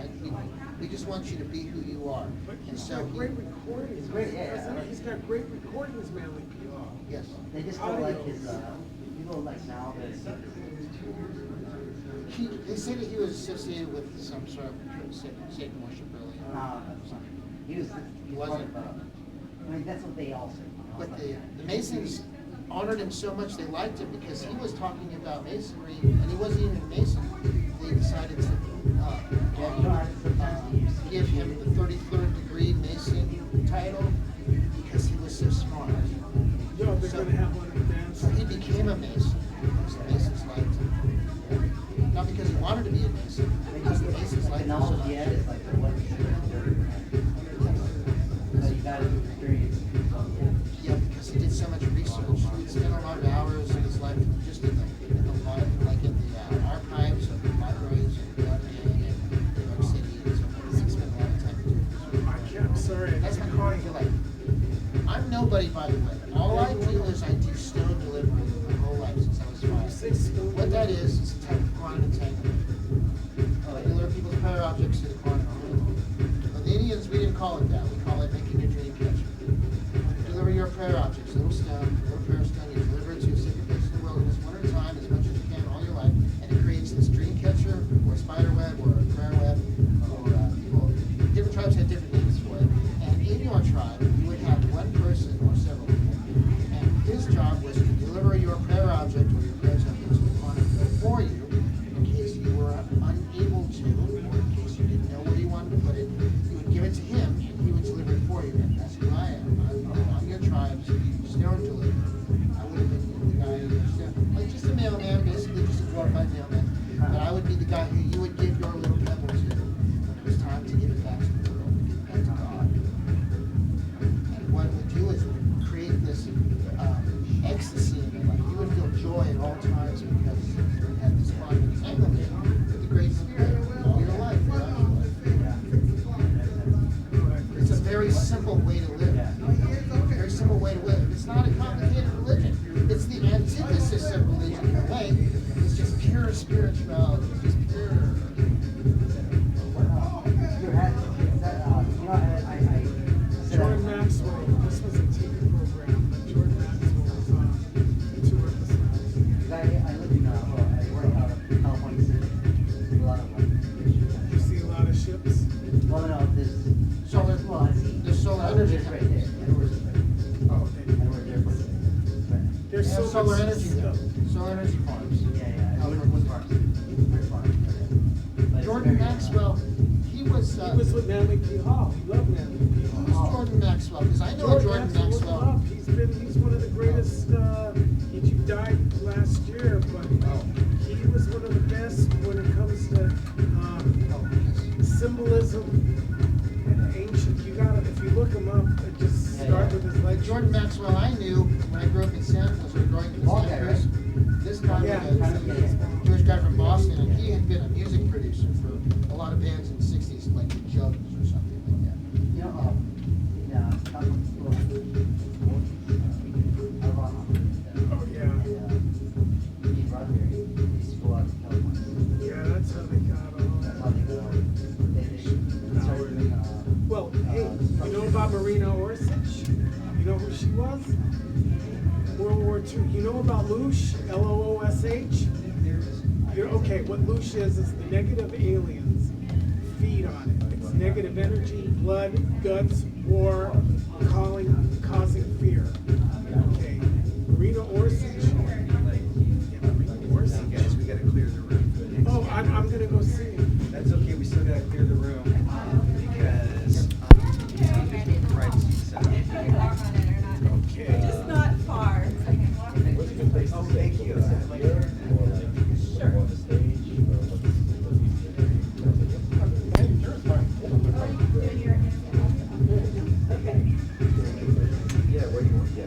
We just want you to be who you are." But And he's so got he- great recordings. Great, yeah, Doesn't he? He's got great recordings, Manly P.R. Yes. They just don't like his, people like now that. They say that he was associated with some sort of Satan worship earlier. No, that's not. He was Wasn't. part of, I mean, that's what they all say. But the Masons honored him so much they liked him because he was talking about Masonry, and he wasn't even a Mason. They decided to give him the 33rd degree Mason title because he was so smart. Yo, they're gonna have one of the bands. So he became a Mason because the Masons liked him. Not because he wanted to be a Mason, because the Masons liked him so Technology, yeah, much. is like what. So you gotta experience. Yeah, because he did so much research. He spent a lot of hours in his life just in the archives of the libraries of London and New York City. And so he spent a lot of time doing research. I'm sorry. That's my calling to life. I'm nobody, by the way. All I do is I do stone delivery my whole life since I was You say 5. stone What that delivery? is a type of quantum entanglement. I deliver people's prayer objects to the quantum realm. But the Indians, we didn't call it that. We call it making your dream catcher. Deliver your prayer objects, little stone, little prayer stone. You deliver it to a secret place in the wilderness one at a time, as much as you can all your life, and it creates this dream catcher, or a spider web, or a prayer web, or people. Different tribes had different names for it. And in your tribe, you would have one person or several people, and his job was to deliver your prayer object or your prayer object to the quantum field for you, in case you were unable to, or in case you didn't know where you wanted to put it. You would give it to him, and he would deliver it for you. And that's who I am. I'm your tribe's stone deliverer. I would have been the guy, like just a mailman spirituality, it's just pure. Jordan Maxwell, this was a TV program, but Jordan Maxwell was on 2 episodes. I live in, well, I work out of California City. A lot of like, You see a lot of ships? well, no, there's, Solar, well, I see. there's solar energy. It's right there. Edwards is right there. Oh, they, Edwards Airport is right there. Right now. there's They have so solar much energy there, stuff. solar energy farms. Yeah, wind farms. Wind farms, yeah. But it's Jordan very, Maxwell, he was He was with Natalie P. Hall. He loved Natalie P. Hall. who's Jordan Maxwell? Because I know Jordan look him Maxwell. up. He's one of the greatest, he died last year, but he was one of the best when it comes to, symbolism and ancient. You gotta, if you look him up, just start with his legend. Jordan Maxwell I knew when I grew up in Santa Cruz, or growing up in Bald Santa guy, Cruz. This guy Yeah. was a Jewish guy from Boston, and he had been a music producer for a lot of bands in the 60s, like the Jugs or something like that. you know, California School, Oh, yeah. in Rodbury, they used to go out to California. Yeah, that's how they got That's how all they go. They started doing, Well, hey, you know about Marina Orsic? You know who she was? World War II. You know about Loosh? Loosh? Okay, what Loosh is the negative aliens feed on it. It's negative energy, blood, guts, war, causing fear. Okay, Marina Orsic. Yeah, Marina Orsic. Guys, we gotta clear the room. Oh, I'm gonna go see him. That's okay, we still gotta clear the room, because, right, Okay. Just not far. oh, thank you. Sure. Yeah, where do you want, yeah.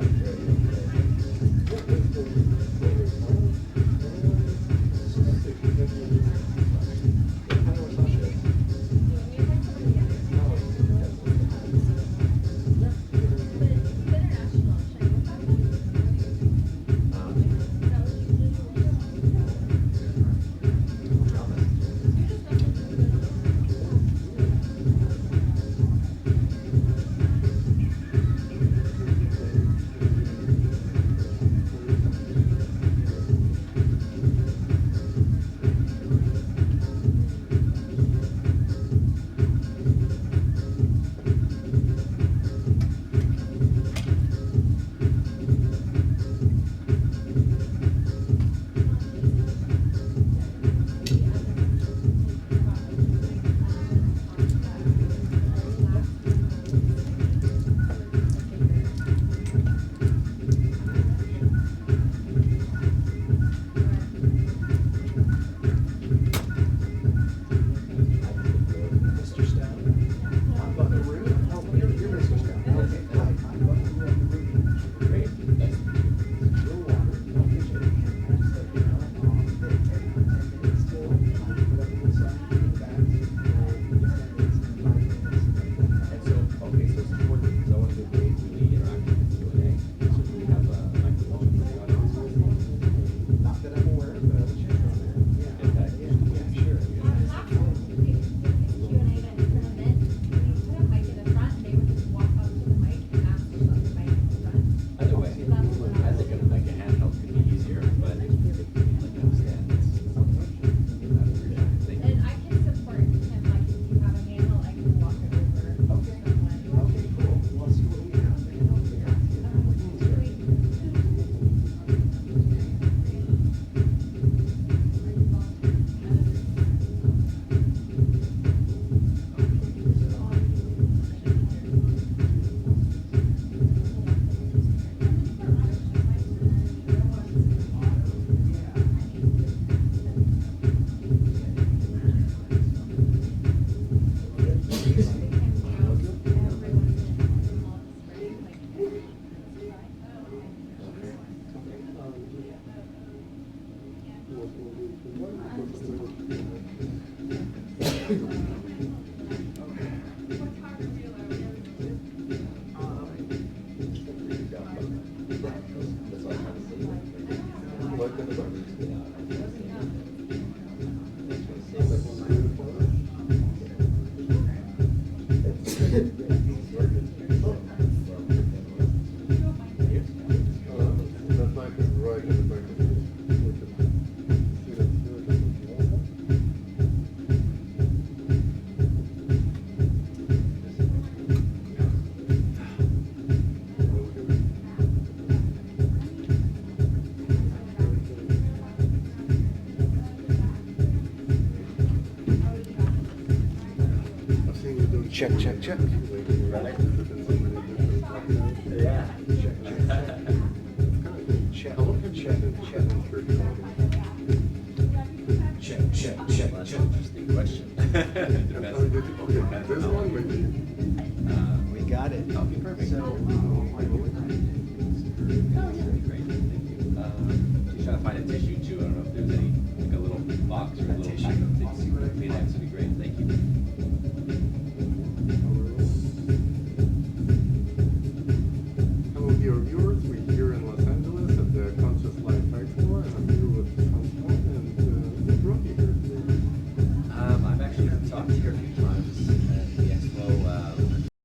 That's not good, right, and the back of I've seen you do check, check, check. Right. Yeah. Check, check, check. Check, check, check, check. Interesting question. Okay, this one with you. We got it. Okay, perfect. So, oh, yeah, great, thank you. Just trying to find a tissue too. I don't know if there's any, like a little box or a little pack of Kleenex would be great. Thank you.